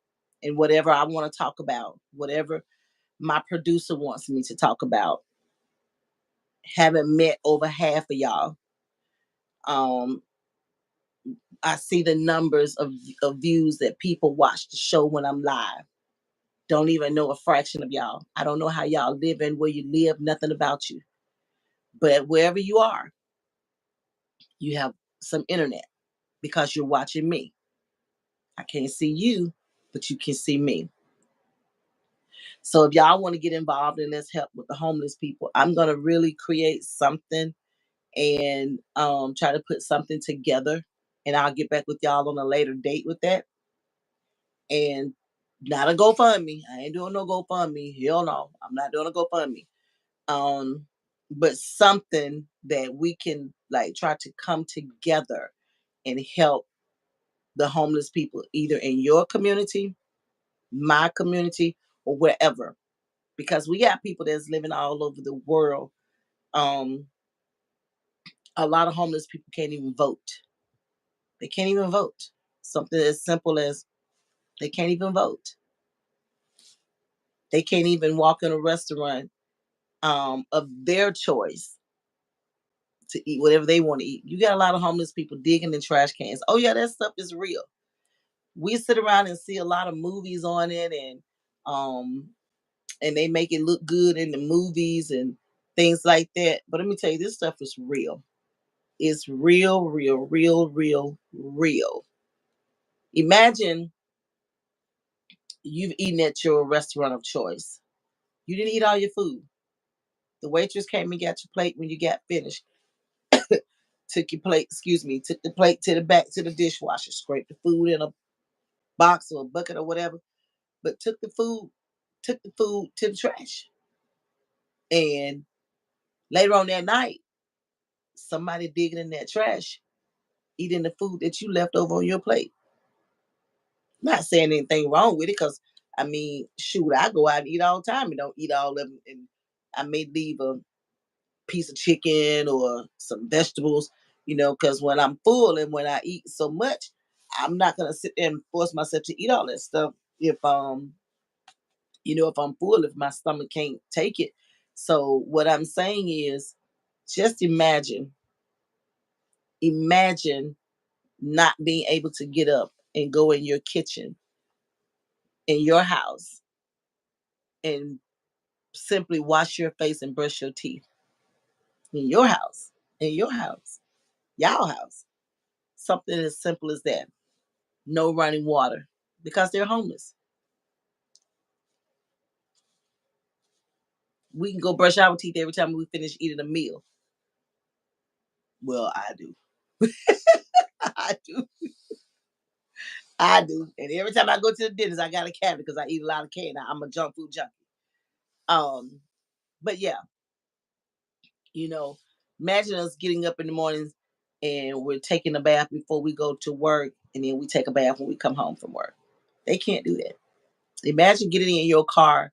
and whatever I want to talk about, whatever my producer wants me to talk about. Haven't met over half of y'all. Um, I see the numbers of views that people watch the show when I'm live. Don't even know a fraction of y'all. I don't know how y'all live and where you live, nothing about you. But wherever you are, you have some internet because you're watching me. I can't see you, but you can see me. So if y'all want to get involved in this help with the homeless people, I'm gonna really create something and try to put something together. And I'll get back with y'all on a later date with that. And not a GoFundMe. I ain't doing no GoFundMe. Hell no. I'm not doing a GoFundMe. Um, but something that we can like try to come together and help the homeless people either in your community, my community, or wherever. Because we got people that's living all over the world. Um, a lot of homeless people can't even vote. They can't even vote. Something as simple as they can't even vote. They can't even walk in a restaurant of their choice to eat whatever they want to eat. You got a lot of homeless people digging in trash cans. Oh yeah, that stuff is real. We sit around and see a lot of movies on it, um and they make it look good in the movies and things like that. But let me tell you, this stuff is real. It's real, real, real, real, real. Imagine you've eaten at your restaurant of choice. You didn't eat all your food. The waitress came and got your plate when you got finished. Took your plate, excuse me, took the plate to the back to the dishwasher, scraped the food in a box or a bucket or whatever, but took the food to the trash. And later on that night, somebody digging in that trash, eating the food that you left over on your plate. Not saying anything wrong with it, because I mean, shoot, I go out and eat all the time and don't eat all of them. And I may leave a piece of chicken or some vegetables, because when I'm full and when I eat so much, I'm not gonna sit there and force myself to eat all that stuff if I'm full, if my stomach can't take it. So what I'm saying is just imagine not being able to get up and go in your kitchen in your house and simply wash your face and brush your teeth in your house, in your house, y'all house. Something as simple as that. No running water because they're homeless. We can go brush our teeth every time we finish eating a meal. Well, I do. I do. I do. And every time I go to the dentist, I got a cavity because I eat a lot of candy. I'm a junk food junkie. Um, but yeah, you know, imagine us getting up in the mornings and we're taking a bath before we go to work, and then we take a bath when we come home from work. They can't do that. Imagine getting in your car,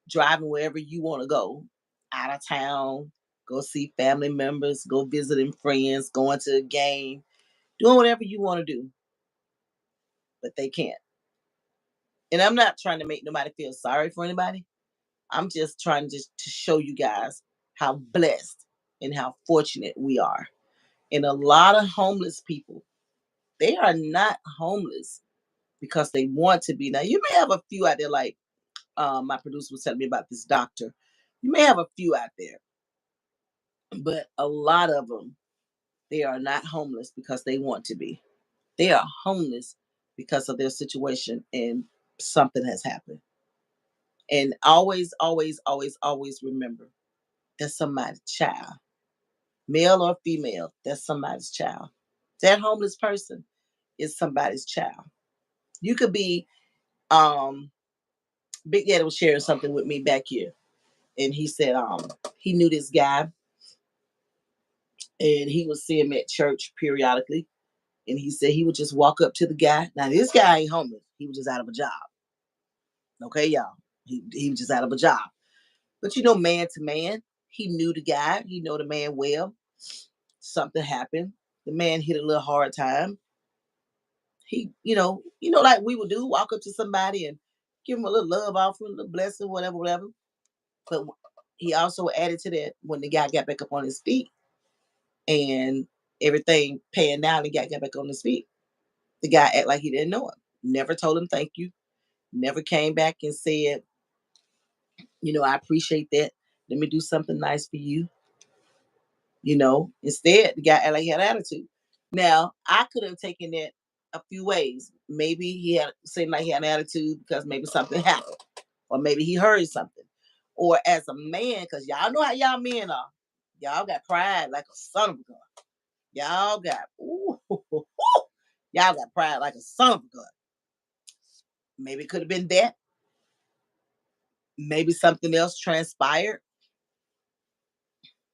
driving wherever you want to go, out of town, go see family members, go visiting friends, going to a game, doing whatever you want to do, but they can't. And I'm not trying to make nobody feel sorry for anybody. I'm just trying to show you guys how blessed and how fortunate we are. And a lot of homeless people, they are not homeless because they want to be. Now, you may have a few out there, like my producer was telling me about this doctor. You may have a few out there, but a lot of them, they are not homeless because they want to be. They are homeless because of their situation and something has happened. And always, always, always, always remember that's somebody's child, male or female, that's somebody's child. That homeless person is somebody's child. You could be, um, Big Daddy was sharing something with me back here. And he said, he knew this guy and he would see him at church periodically. And he said he would just walk up to the guy. Now, this guy ain't homeless. He was just out of a job. Okay, y'all. He was just out of a job. But man to man, he knew the guy. He know the man well. Something happened. The man hit a little hard time. He, like we would do, walk up to somebody and give him a little love offering, a little blessing, whatever, whatever. But he also added to that when the guy got back up on his feet and everything panned out and got back on his feet. The guy act like he didn't know him. Never told him thank you. Never came back and said, I appreciate that. Let me do something nice for you. Instead, the guy act like he had attitude. Now, I could have taken that a few ways. Maybe he had seemed like he had an attitude because maybe something happened, or maybe he heard something. Or as a man, because y'all know how y'all men are. Y'all got pride like a son of a gun. Y'all got y'all got pride like a son of a gun. Maybe it could have been that. Maybe something else transpired.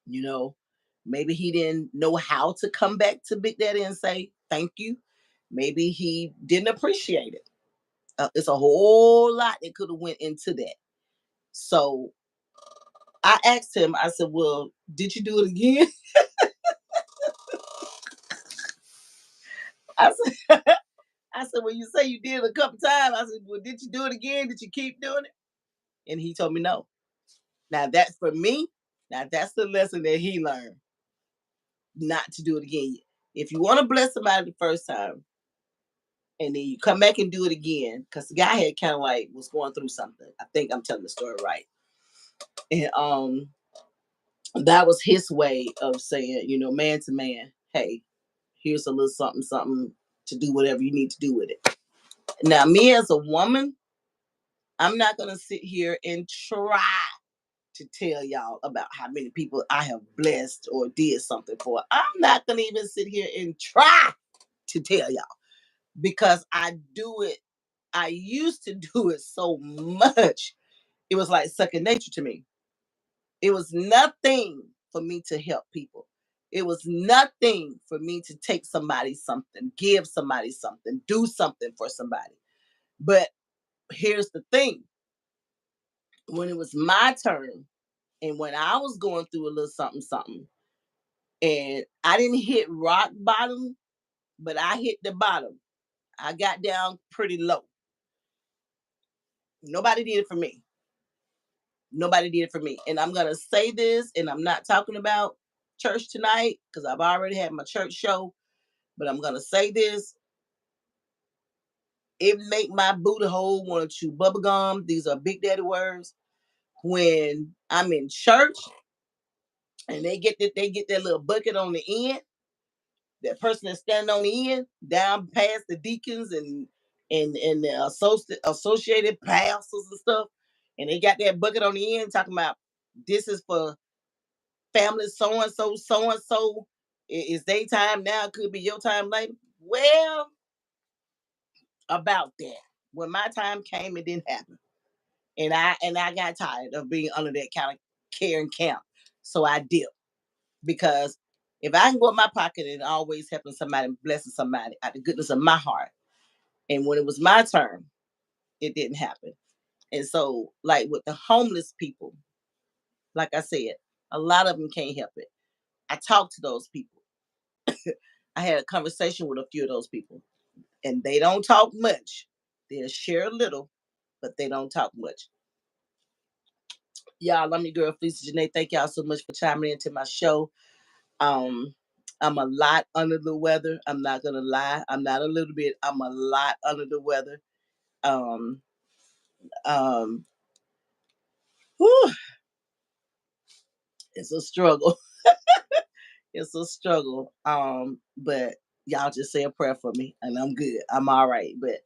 You know, maybe he didn't know how to come back to Big Daddy and say thank you. Maybe he didn't appreciate it. It's a whole lot that could have went into that. So I asked him. I said, "Well, did you do it again?" I said, "I said, well, you say you did it a couple times." I said, "Well, did you do it again? Did you keep doing it?" And he told me no. Now that's for me. Now that's the lesson that he learned, not to do it again. If you want to bless somebody the first time, and then you come back and do it again, because the guy had kind of like was going through something. I think I'm telling the story right. And that was his way of saying, man to man, hey, here's a little something, something to do whatever you need to do with it. Now, me as a woman, I'm not gonna sit here and try to tell y'all about how many people I have blessed or did something for. I'm not gonna even sit here and try to tell y'all because I do it. I used to do it so much. It was like second nature to me. It was nothing for me to help people. It was nothing for me to take somebody something, give somebody something, do something for somebody. But here's the thing, when it was my turn and when I was going through a little something, something, and I didn't hit rock bottom, but I hit the bottom. I got down pretty low. Nobody did it for me. Nobody did it for me. And I'm going to say this, and I'm not talking about church tonight because I've already had my church show. But I'm gonna say this: it make my booty hole want to chew bubble gum. These are big daddy words. When I'm in church and they get that little bucket on the end, that person that's standing on the end, down past the deacons and the associated pastors and stuff, and they got that bucket on the end talking about this is for family so and so, so and so. It's their time now. It could be your time later. Well, about that. When my time came, it didn't happen, and I got tired of being under that kind of care and camp. So I dipped because if I can go in my pocket and always helping somebody, blessing somebody out of the goodness of my heart, and when it was my turn, it didn't happen. And so, like with the homeless people, like I said, a lot of them can't help it. I talked to those people. I had a conversation with a few of those people, and they don't talk much. They'll share a little, but they don't talk much. Y'all, I'm your girl, Falisa Janae. Thank y'all so much for chiming into my show. Um, I'm a lot under the weather. I'm not gonna lie. I'm not a little bit. I'm a lot under the weather. Um, um, whew, it's a struggle. It's a struggle. But y'all just say a prayer for me, and I'm good. I'm all right. But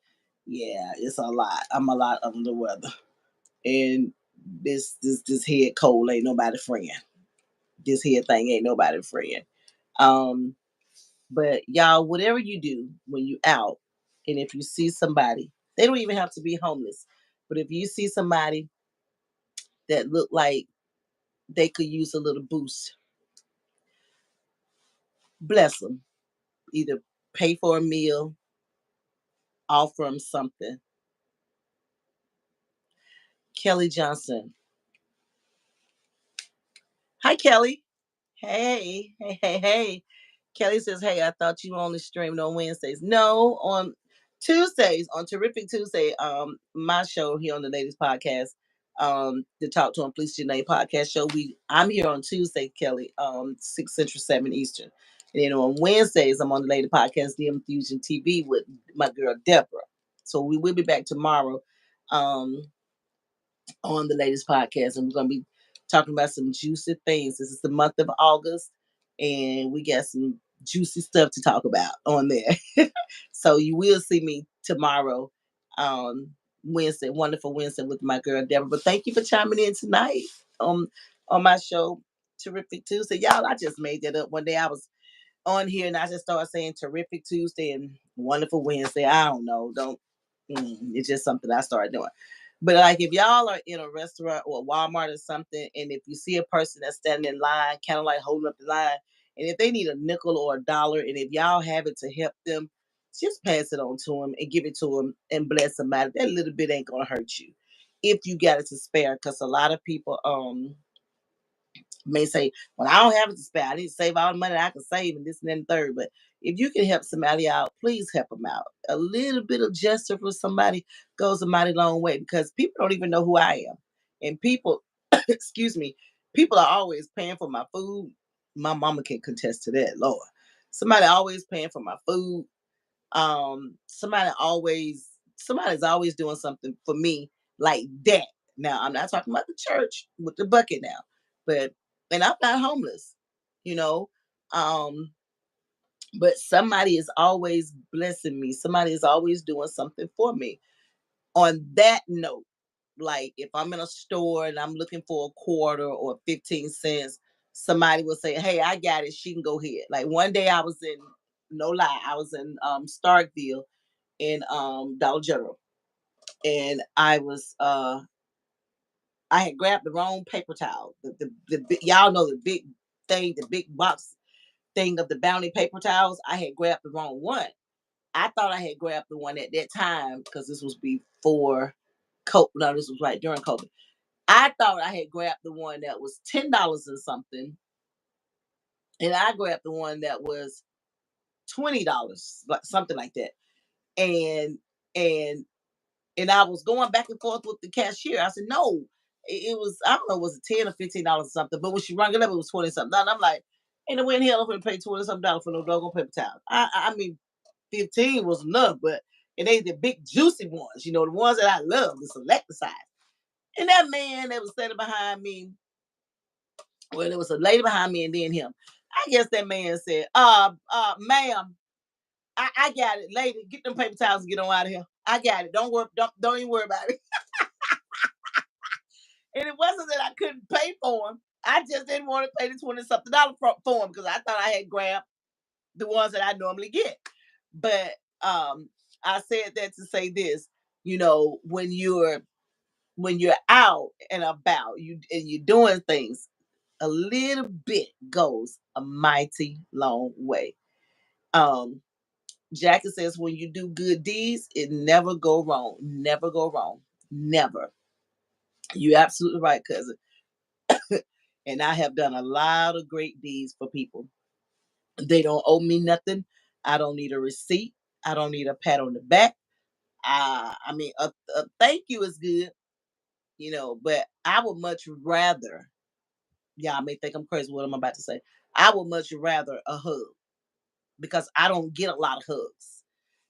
yeah, it's a lot. I'm a lot under the weather, and this head cold ain't nobody friend. This head thing ain't nobody friend. Um, but y'all, whatever you do when you out, and if you see somebody, they don't even have to be homeless. But if you see somebody that look like they could use a little boost, bless them. Either pay for a meal, offer them something. Kelly Johnson. Hi, Kelly. Hey, hey, hey, hey. Kelly says, hey, I thought you only streamed on Wednesdays. No, on Tuesdays, on Terrific Tuesday, my show here on the Ladies Podcast, the Talk to 'em Please Janae podcast show. I'm here on Tuesday, Kelly, 6 Central, 7 Eastern. And then on Wednesdays, I'm on the Lady Podcast, DM Fusion TV with my girl Deborah. So we will be back tomorrow. Um, on the latest podcast, and we're going to be talking about some juicy things. This is the month of August, and we got some juicy stuff to talk about on there. So you will see me tomorrow, um, Wednesday, wonderful Wednesday with my girl Deborah. But thank you for chiming in tonight on my show, Terrific Tuesday. Y'all, I just made that up one day. I was on here and I just started saying Terrific Tuesday and Wonderful Wednesday. I don't know. Don't it's just something I started doing. But like if y'all are in a restaurant or Walmart or something, and if you see a person that's standing in line, kind of like holding up the line, and if they need a nickel or a dollar, and if y'all have it to help them, just pass it on to them and give it to them and bless them out. That little bit ain't gonna hurt you if you got it to spare. Because a lot of people may say, well, I don't have it to spare. I need to save all the money I can save and this and then the third. But if you can help somebody out, please help them out. A little bit of gesture for somebody goes a mighty long way because people don't even know who I am. And people, excuse me, people are always paying for my food. My mama can contest to that, Lord. Somebody always paying for my food. Somebody's always doing something for me like that. Now I'm not talking about the church with the bucket now, but and I'm not homeless, you know. Um, but somebody is always blessing me. Somebody is always doing something for me. On that note, like if I'm in a store and I'm looking for a quarter or 15 cents, somebody will say, hey, I got it. She can go ahead. Like one day I was in, no lie, I was in Starkville in Dollar General. And I had grabbed the wrong paper towel. Y'all know the big thing, the big box thing of the Bounty paper towels. I had grabbed the wrong one. I thought I had grabbed the one at that time because this was before COVID. No, this was right during COVID. I thought I had grabbed the one that was $10 and something, and I grabbed the one that was $20, like something like that. And and and I was going back and forth with the cashier. I said, no, it was, I don't know, was it $10 or $15 or something? But when she rung it up, it was 20 something. And I'm like, And I went in here, I'm gonna pay $20 for no doggone paper towel. I mean, 15 was enough, but it ain't the big juicy ones, the ones that I love, the selector size. And that man that was standing behind me, well, there was a lady behind me and then him. I guess that man said, ma'am, I got it. Lady, get them paper towels and get on out of here. I got it. Don't even worry about it. And it wasn't that I couldn't pay for them. I just didn't want to pay the 20 something dollars for them because I thought I had grabbed the ones that I normally get. But I said that to say this, when you're out and about, you're doing things, a little bit goes a mighty long way. Um, Jackie says when you do good deeds, it never go wrong. Never go wrong. Never. You're absolutely right, cousin. And I have done a lot of great deeds for people. They don't owe me nothing. I don't need a receipt. I don't need a pat on the back. I mean, a thank you is good, but I would much rather, y'all may think I'm crazy what I'm about to say. I would much rather a hug because I don't get a lot of hugs.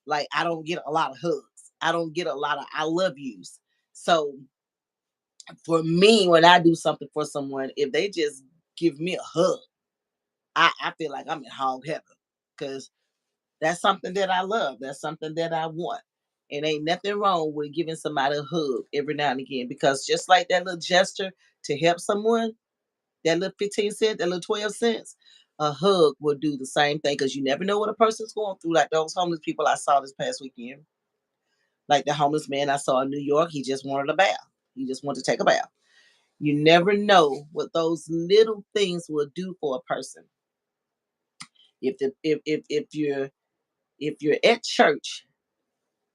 Like, I don't get a lot of hugs. I don't get a lot of I love yous. So for me, when I do something for someone, if they just give me a hug, I feel like I'm in hog heaven because that's something that I love. That's something that I want. And ain't nothing wrong with giving somebody a hug every now and again because just like that little gesture to help someone, that little 15 cents, that little 12 cents, a hug will do the same thing because you never know what a person's going through. Like those homeless people I saw this past weekend, like the homeless man I saw in New York, he just wanted a bath. He just wanted to take a bath. You never know what those little things will do for a person. If you're at church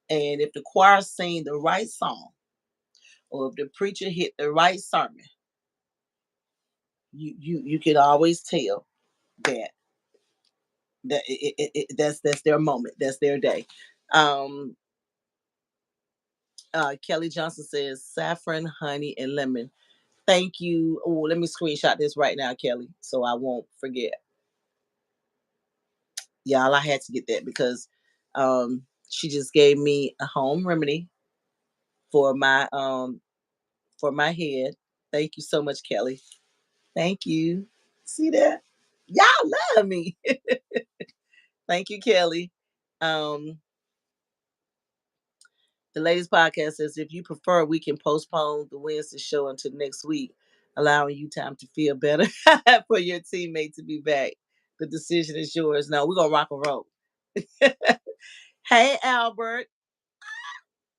and if the choir sing the right song or if the preacher hit the right sermon, you can always tell that that's their moment, that's their day. Um, Kelly Johnson says saffron, honey, and lemon. Thank you. Oh, let me screenshot this right now, Kelly, so I won't forget. Y'all, I had to get that because she just gave me a home remedy for my head. Thank you so much, Kelly. Thank you. See that? Y'all love me. Thank you, Kelly. Um, the ladies podcast says if you prefer, we can postpone the Wednesday show until next week, allowing you time to feel better for your teammate to be back. The decision is yours. Now we're gonna rock and roll. Hey Albert.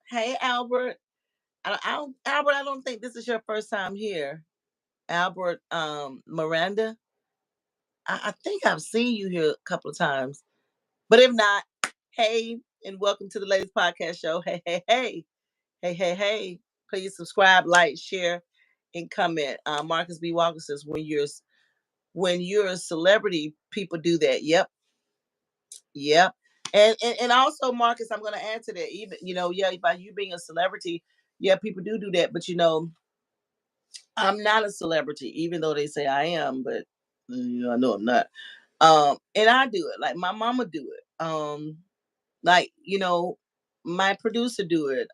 Hey Albert. Albert, I don't think this is your first time here. Albert Miranda. I think I've seen you here a couple of times. But if not, hey, and welcome to the Ladies Podcast Show. Hey, hey, hey. Hey, hey, hey. Please subscribe, like, share, and comment. Marcus B. Walker says when you're a celebrity, people do that. Yep. Yep. And also, Marcus, I'm gonna add to that. Even, yeah, by you being a celebrity, yeah, people do that. But I'm not a celebrity, even though they say I am, but I know I'm not. And I do it. Like my mama do it. Like, my producer do it.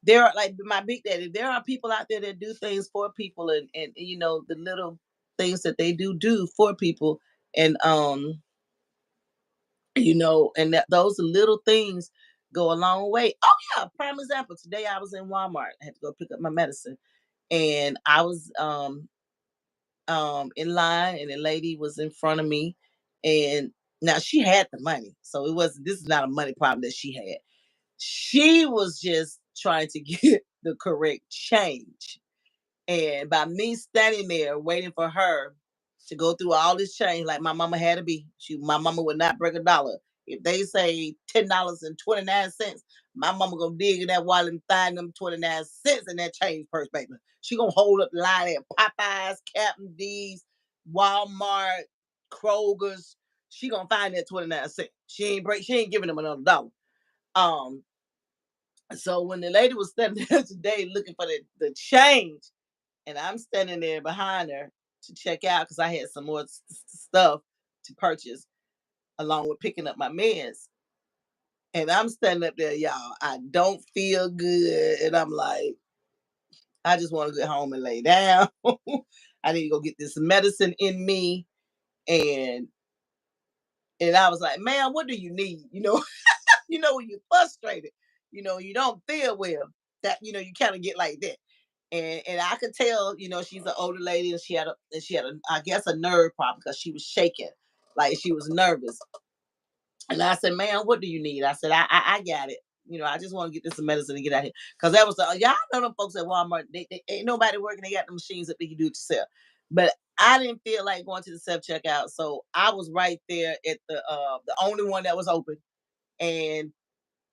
There are like my big daddy. There are people out there that do things for people, and the little things that they do for people, and and those little things go a long way. Oh yeah, prime example. Today I was in Walmart. I had to go pick up my medicine, and I was in line, and a lady was in front of me, and now she had the money, so it was this is not a money problem that she had. She was just trying to get the correct change. And by me standing there waiting for her to go through all this change, like my mama had to be, my mama would not break a dollar. If they say $10.29, my mama gonna dig in that wallet and find them 29 cents in that change purse, baby. She gonna hold up the line at Popeyes, Captain D's, Walmart, Kroger's. She gonna find that 29 cents. She ain't giving them another dollar. Um, so when the lady was standing there today looking for the change, and I'm standing there behind her, to check out because I had some more stuff to purchase along with picking up my meds. And I'm standing up there, y'all. I don't feel good. And I'm like, I just want to get home and lay down. I need to go get this medicine in me. And I was like, man, what do you need? When you're frustrated, you don't feel well. That you kind of get like that. And I could tell, she's an older lady and she had a I guess a nerve problem because she was shaking, like she was nervous. And I said, "Man, what do you need?" I said, I got it. I just want to get this medicine and get out of here. Because that was y'all know them folks at Walmart. They ain't nobody working. They got the machines that they can do it yourself. But I didn't feel like going to the self checkout, so I was right there at the only one that was open, and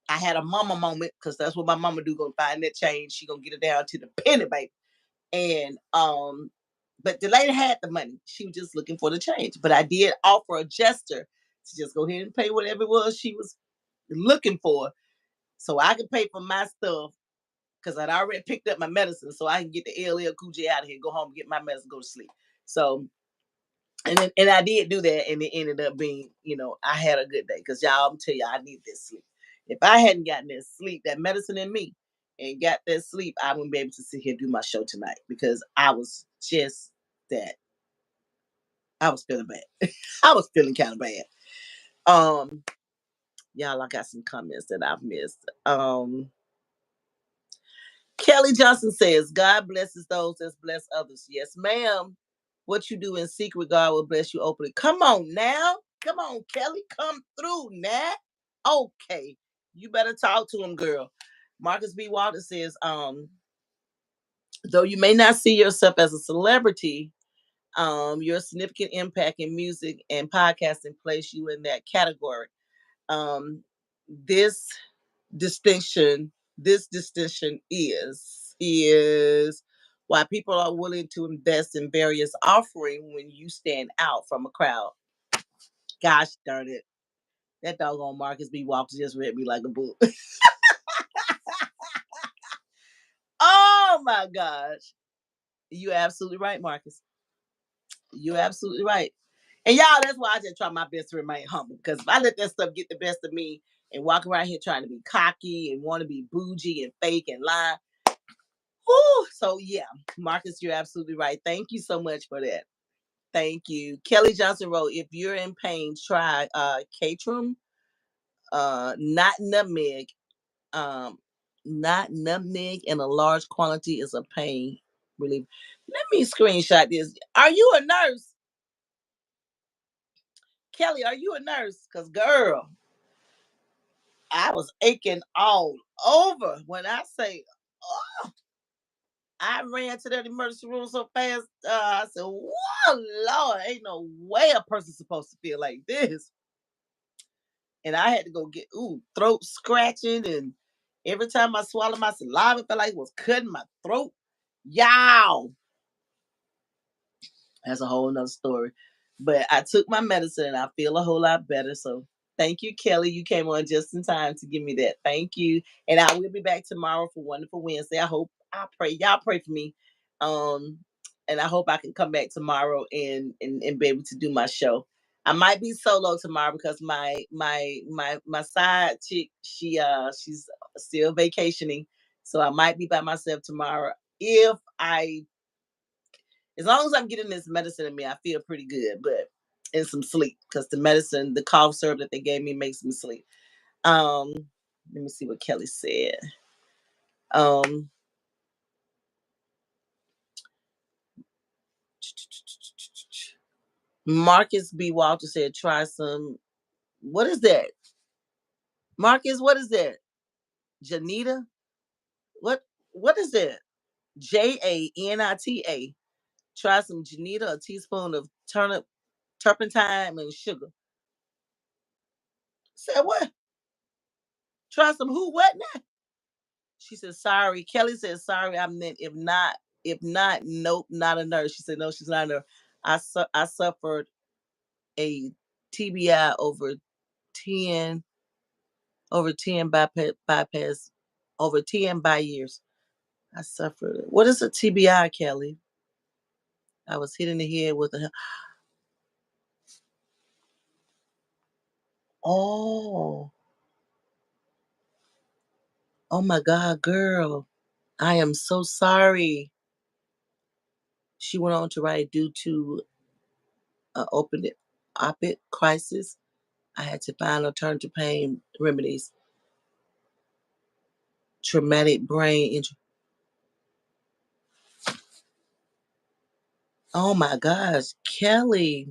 I had a mama moment because that's what my mama do. Gonna find that change. She gonna get it down to the penny, baby. And but the lady had the money. She was just looking for the change. But I did offer a gesture to just go ahead and pay whatever it was she was looking for, so I could pay for my stuff because I'd already picked up my medicine, so I can get the LL Cool J out of here, go home, get my medicine, go to sleep. So and I did do that, and it ended up being, I had a good day because y'all, I'm tell you, I need this sleep. If I hadn't gotten that sleep, that medicine in me, and got that sleep, I wouldn't be able to sit here and do my show tonight because I was just that. I was feeling bad. I was feeling kind of bad. Um, y'all, I got some comments that I've missed. Kelly Johnson says, God blesses those that bless others. Yes, ma'am. What you do in secret, God will bless you openly. Come on now. Come on, Kelly. Come through now. Okay. You better talk to him, girl. Marcus B. Walter says, though you may not see yourself as a celebrity, your significant impact in music and podcasting place you in that category. Um, this distinction this distinction is why people are willing to invest in various offering when you stand out from a crowd. Gosh darn it, that doggone Marcus B. Walker just read me like a book. Oh my gosh, you absolutely right, Marcus. You're absolutely right. And y'all, that's why I just try my best to remain humble, because if I let that stuff get the best of me and walk around here trying to be cocky and want to be bougie and fake and lie. Whew, so yeah, Marcus, you're absolutely right. Thank you so much for that. Thank you. Kelly Johnson wrote, if you're in pain, try Catrum, not nutmeg. Not nutmeg in a large quantity is a pain relief. Let me screenshot this. Are you a nurse? Kelly, are you a nurse? Because girl, I was aching all over when I say, oh, I ran to that emergency room so fast. I said, "Whoa, Lord, ain't no way a person's supposed to feel like this." And I had to go get throat scratching, and every time I swallowed my saliva, it felt like it was cutting my throat. Yow, that's a whole nother story. But I took my medicine and I feel a whole lot better. So thank you, Kelly. You came on just in time to give me that. Thank you. And I will be back tomorrow for Wonderful Wednesday. I pray. Y'all pray for me. Um, and I hope I can come back tomorrow and be able to do my show. I might be solo tomorrow because my side chick, she's still vacationing. So I might be by myself tomorrow. If I As long as I'm getting this medicine in me, I feel pretty good, but and some sleep because the medicine, the cough syrup that they gave me makes me sleep. Um, Let me see what Kelly said. Um, Marcus B. Walter said, try some. What is that? Marcus, what is that? Janita? What what is that? Janita. Try some Janita, a teaspoon of turnip turpentine and sugar. Said what? Try some who? What now? She said, sorry. Kelly said, sorry, I meant if not, nope, not a nurse. She said, no, she's not a nurse. I suffered a TBI 10, over 10 bypass, over 10 by years. I suffered it. What is a TBI, Kelly? I was hit in the head with a. Oh, oh my God, girl. I am so sorry. She went on to write, due to open opioid crisis, I had to find alternative pain remedies. Traumatic brain injury. Oh my gosh, Kelly.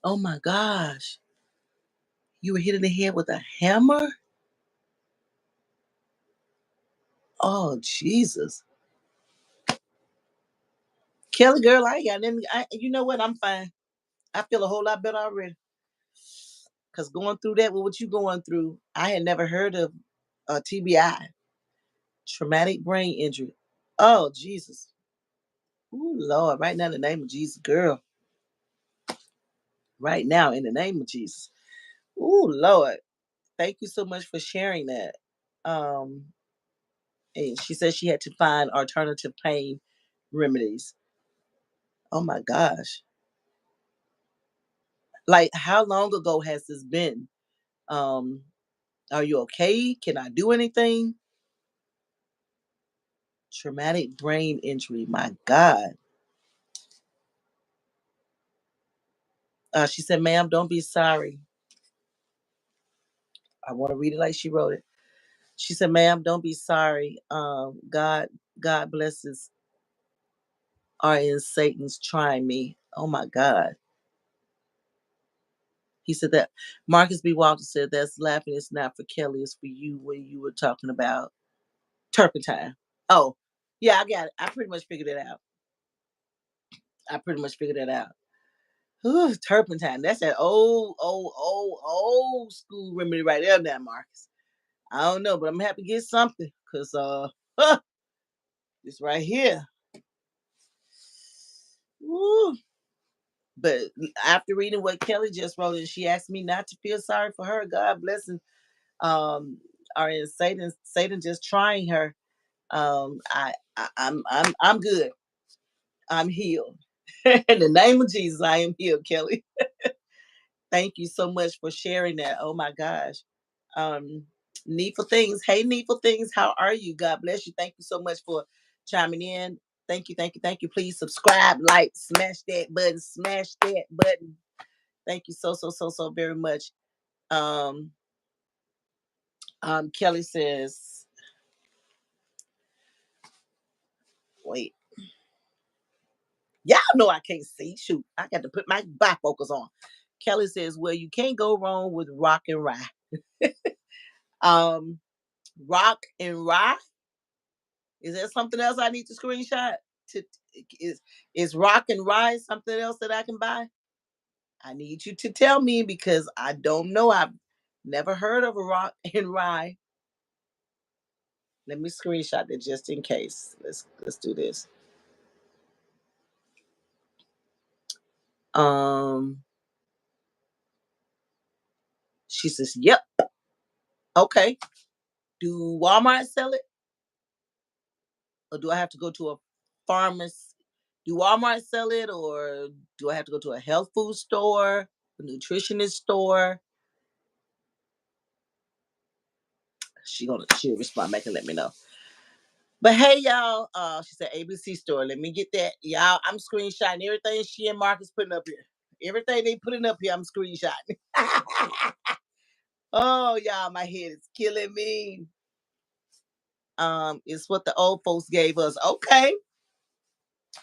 Oh my gosh. You were hit in the head with a hammer? Oh, Jesus. Kelly, girl, I ain't got nothing. You know what? I'm fine. I feel a whole lot better already. Because going through that with what you going through, I had never heard of TBI, traumatic brain injury. Oh, Jesus. Ooh, Lord. Right now, in the name of Jesus, girl. Right now, in the name of Jesus. Ooh, Lord. Thank you so much for sharing that. Um, and she said she had to find alternative pain remedies. Oh my gosh. Like, how long ago has this been? Um, are you okay? Can I do anything? Traumatic brain injury. My God. She said, ma'am, don't be sorry. I want to read it like she wrote it. She said, ma'am, don't be sorry. God blesses are in Satan's trying me. Oh my God. He said that Marcus B. Walter said that's laughing. It's not for Kelly. It's for you when you were talking about turpentine. Oh, yeah, I got it. I pretty much figured it out. Ooh, turpentine. That's that old school remedy right there now, Marcus. I don't know, but I'm happy to get something. Cause this right here. Woo. But after reading what Kelly just wrote, and she asked me not to feel sorry for her. God bless him. Are in Satan just trying her. I'm good. I'm healed. In the name of Jesus, I am healed, Kelly. Thank you so much for sharing that. Oh my gosh. Um, Needful Things. Hey, Needful Things. How are you? God bless you. Thank you so much for chiming in. Thank you, thank you, thank you. Please subscribe, like, smash that button, smash that button. Thank you so very much. Um, Kelly says, wait, y'all know I can't see. Shoot, I got to put my bifocals on. Kelly says, well, you can't go wrong with rock and rye. um, Rock and rye. Is there something else I need to screenshot? To is rock and rye something else that I can buy? I need you to tell me because I don't know. I've never heard of a rock and rye. Let me screenshot that just in case. Let's do this. Um, she says, "Yep, okay." Do Walmart sell it, or do I have to go to a farmer's? Do Walmart sell it, or do I have to go to a health food store, a nutritionist store? She'll respond back and let me know. But hey, y'all, she said ABC store. Let me get that, y'all. I'm screenshotting everything she and Marcus putting up here. Everything they putting up here, I'm screenshotting. Oh, y'all, my head is killing me. It's what the old folks gave us. Okay,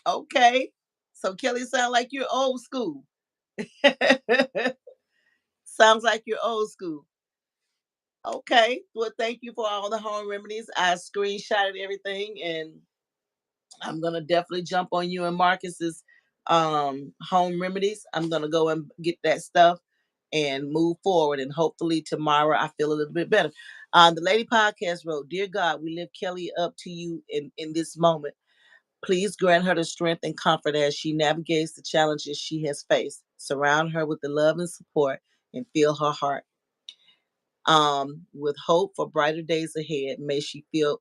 okay. So Kelly, sound like you're old school. Sounds like you're old school. Okay. Well, thank you for all the home remedies. I screenshotted everything, and I'm gonna definitely jump on you and Marcus's home remedies. I'm gonna go and get that stuff and move forward. And hopefully tomorrow I feel a little bit better. The lady podcast wrote, "Dear God, we lift Kelly up to you in this moment. Please grant her the strength and comfort as she navigates the challenges she has faced. Surround her with the love and support and fill her heart. With hope for brighter days ahead, may she feel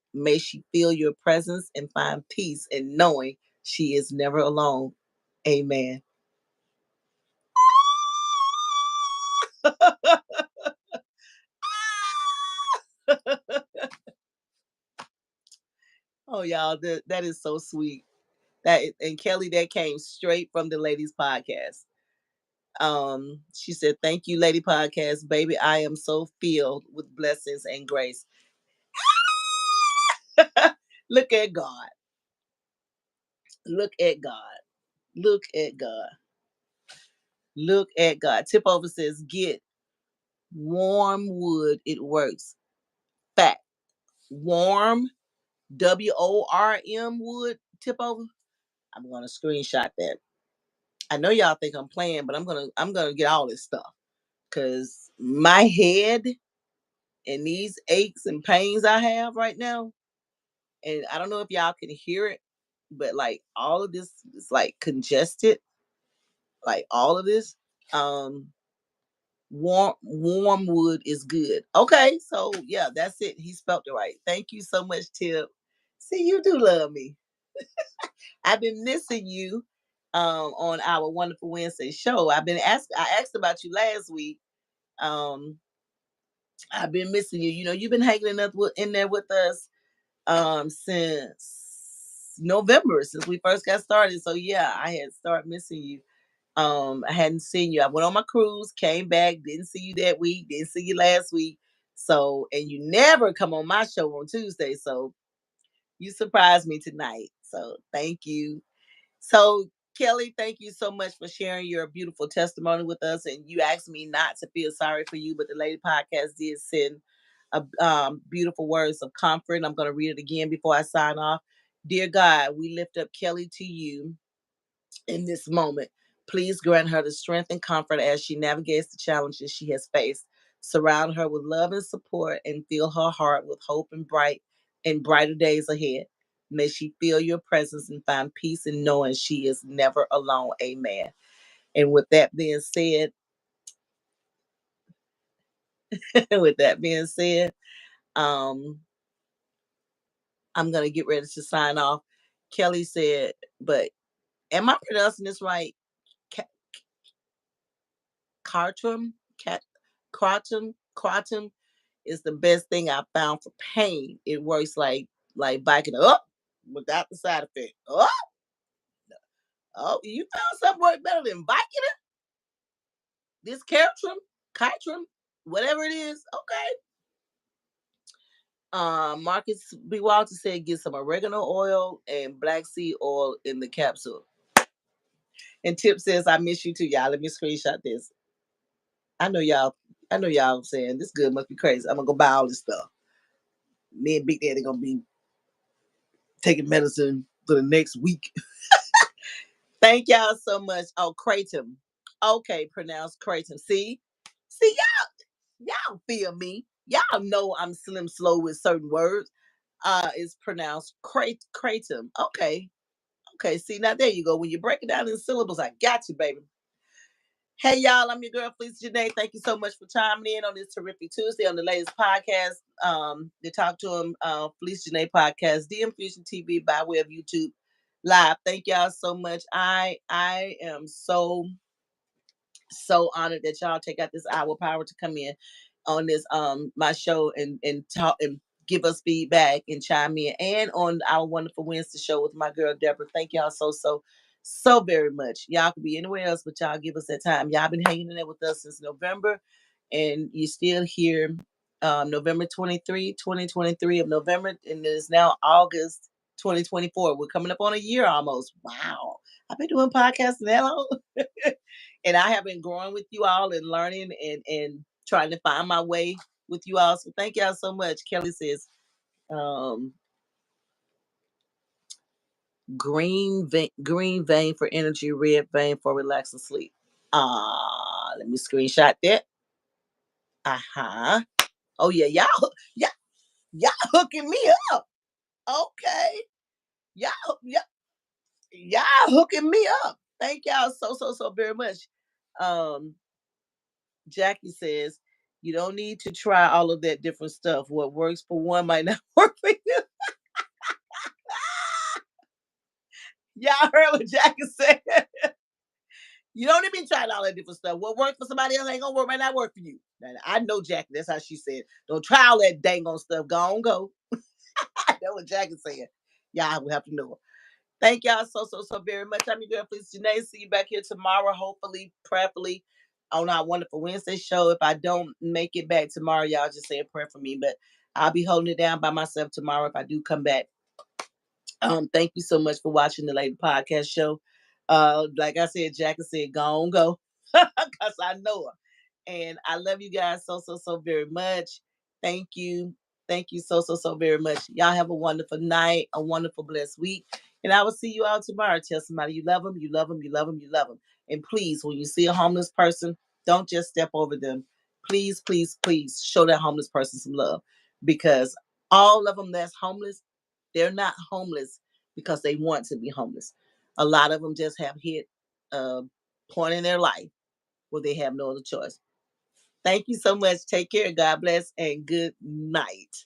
your presence and find peace in knowing she is never alone. Amen. Oh, y'all, that is so sweet. And Kelly, that came straight from the ladies podcast. She said, "Thank you, lady podcast, baby. I am so filled with blessings and grace." Look at God. Look at God. Look at God. Look at God. Tip over says, "Get warm wood. It works." Fact. Warm, WORM wood. Tip over. I'm gonna screenshot that. I know y'all think I'm playing, but I'm gonna get all this stuff because my head and these aches and pains I have right now, and I don't know if y'all can hear it, but like all of this is like congested, like all of this. Um, warm wood is good. Okay, so yeah, that's it. He spelled it right. Thank you so much, Tip. See, you do love me. I've been missing you on our wonderful Wednesday show. I asked about you last week. Um I've been missing you. You know, you've been hanging in there with us since November, since we first got started. So yeah, I had started missing you. I hadn't seen you. I went on my cruise, came back, didn't see you that week, didn't see you last week. So, and you never come on my show on Tuesday. So you surprised me tonight. So thank you. So, Kelly, thank you so much for sharing your beautiful testimony with us. And you asked me not to feel sorry for you, but the Lady Podcast did send beautiful words of comfort. I'm going to read it again before I sign off. Dear God, we lift up Kelly to you in this moment. Please grant her the strength and comfort as she navigates the challenges she has faced. Surround her with love and support and fill her heart with hope and brighter days ahead. May she feel your presence and find peace in knowing she is never alone. Amen. And with that being said, with that being said, um, I'm gonna get ready to sign off. Kelly said, but am I pronouncing this right? Cartrum, cat, Kratom is the best thing I found for pain. It works like biking up without the side effect. Oh, oh, you found something work better than biking it? This Cartrum, whatever it is. Okay. Marcus B. Walter said get some oregano oil and black seed oil in the capsule. And Tip says, I miss you too, y'all. Let me screenshot this. I know y'all, I know y'all saying this good must be crazy. I'm gonna go buy all this stuff. Me and Big Daddy gonna be taking medicine for the next week. Thank y'all so much. Oh, Kratom. Okay, pronounced Kratom. See y'all feel me. Y'all know I'm slim slow with certain words. It's pronounced Kratom. Okay. Okay, see now there you go. When you break it down in syllables, I got you, baby. Hey y'all, I'm your girl Felicia Janae. Thank you so much for chiming in on this terrific Tuesday on the latest podcast. The Talk to Him Felicia Janae podcast, DM Fusion TV by way of YouTube Live. Thank y'all so much. I am so honored that y'all take out this hour power to come in on this my show and talk and give us feedback and chime in, and on our wonderful Wednesday show with my girl Deborah. Thank y'all so very much. Y'all could be anywhere else, but y'all give us that time. Y'all been hanging in there with us since November, and you still here. November 23, 2023 of November, and it is now August 2024. We're coming up on a year almost. Wow. I've been doing podcasting that long. And I have been growing with you all and learning and trying to find my way with you all. So thank y'all so much. Kelly says, um, green vein for energy, red vein for relaxing sleep. Let me screenshot that. Uh-huh. Oh yeah, y'all, y'all hooking me up. Okay. Y'all, y'all hooking me up. Thank y'all so very much. Um, Jackie says, You don't need to try all of that different stuff. What works for one might not work for you. Y'all heard what Jackie said. You don't even try all that different stuff. What works for somebody else ain't gonna work, might not work for you. Now, I know Jackie. That's how she said. Don't try all that dang on stuff. Go on, go. That's what Jackie said. Y'all will have to know her. Thank y'all so very much. I'm your girl, please, Janae. See you back here tomorrow, hopefully, prayerfully, on our wonderful Wednesday show. If I don't make it back tomorrow, y'all just say a prayer for me. But I'll be holding it down by myself tomorrow if I do come back. Thank you so much for watching the Lady Podcast Show. Like I said, Jackie said, go on, go. Because I know her. And I love you guys so very much. Thank you. Thank you so very much. Y'all have a wonderful night, a wonderful, blessed week. And I will see you all tomorrow. Tell somebody you love them, you love them, you love them, you love them. And please, when you see a homeless person, don't just step over them. Please show that homeless person some love. Because all of them that's homeless, they're not homeless because they want to be homeless. A lot of them just have hit a point in their life where they have no other choice. Thank you so much. Take care. God bless and good night.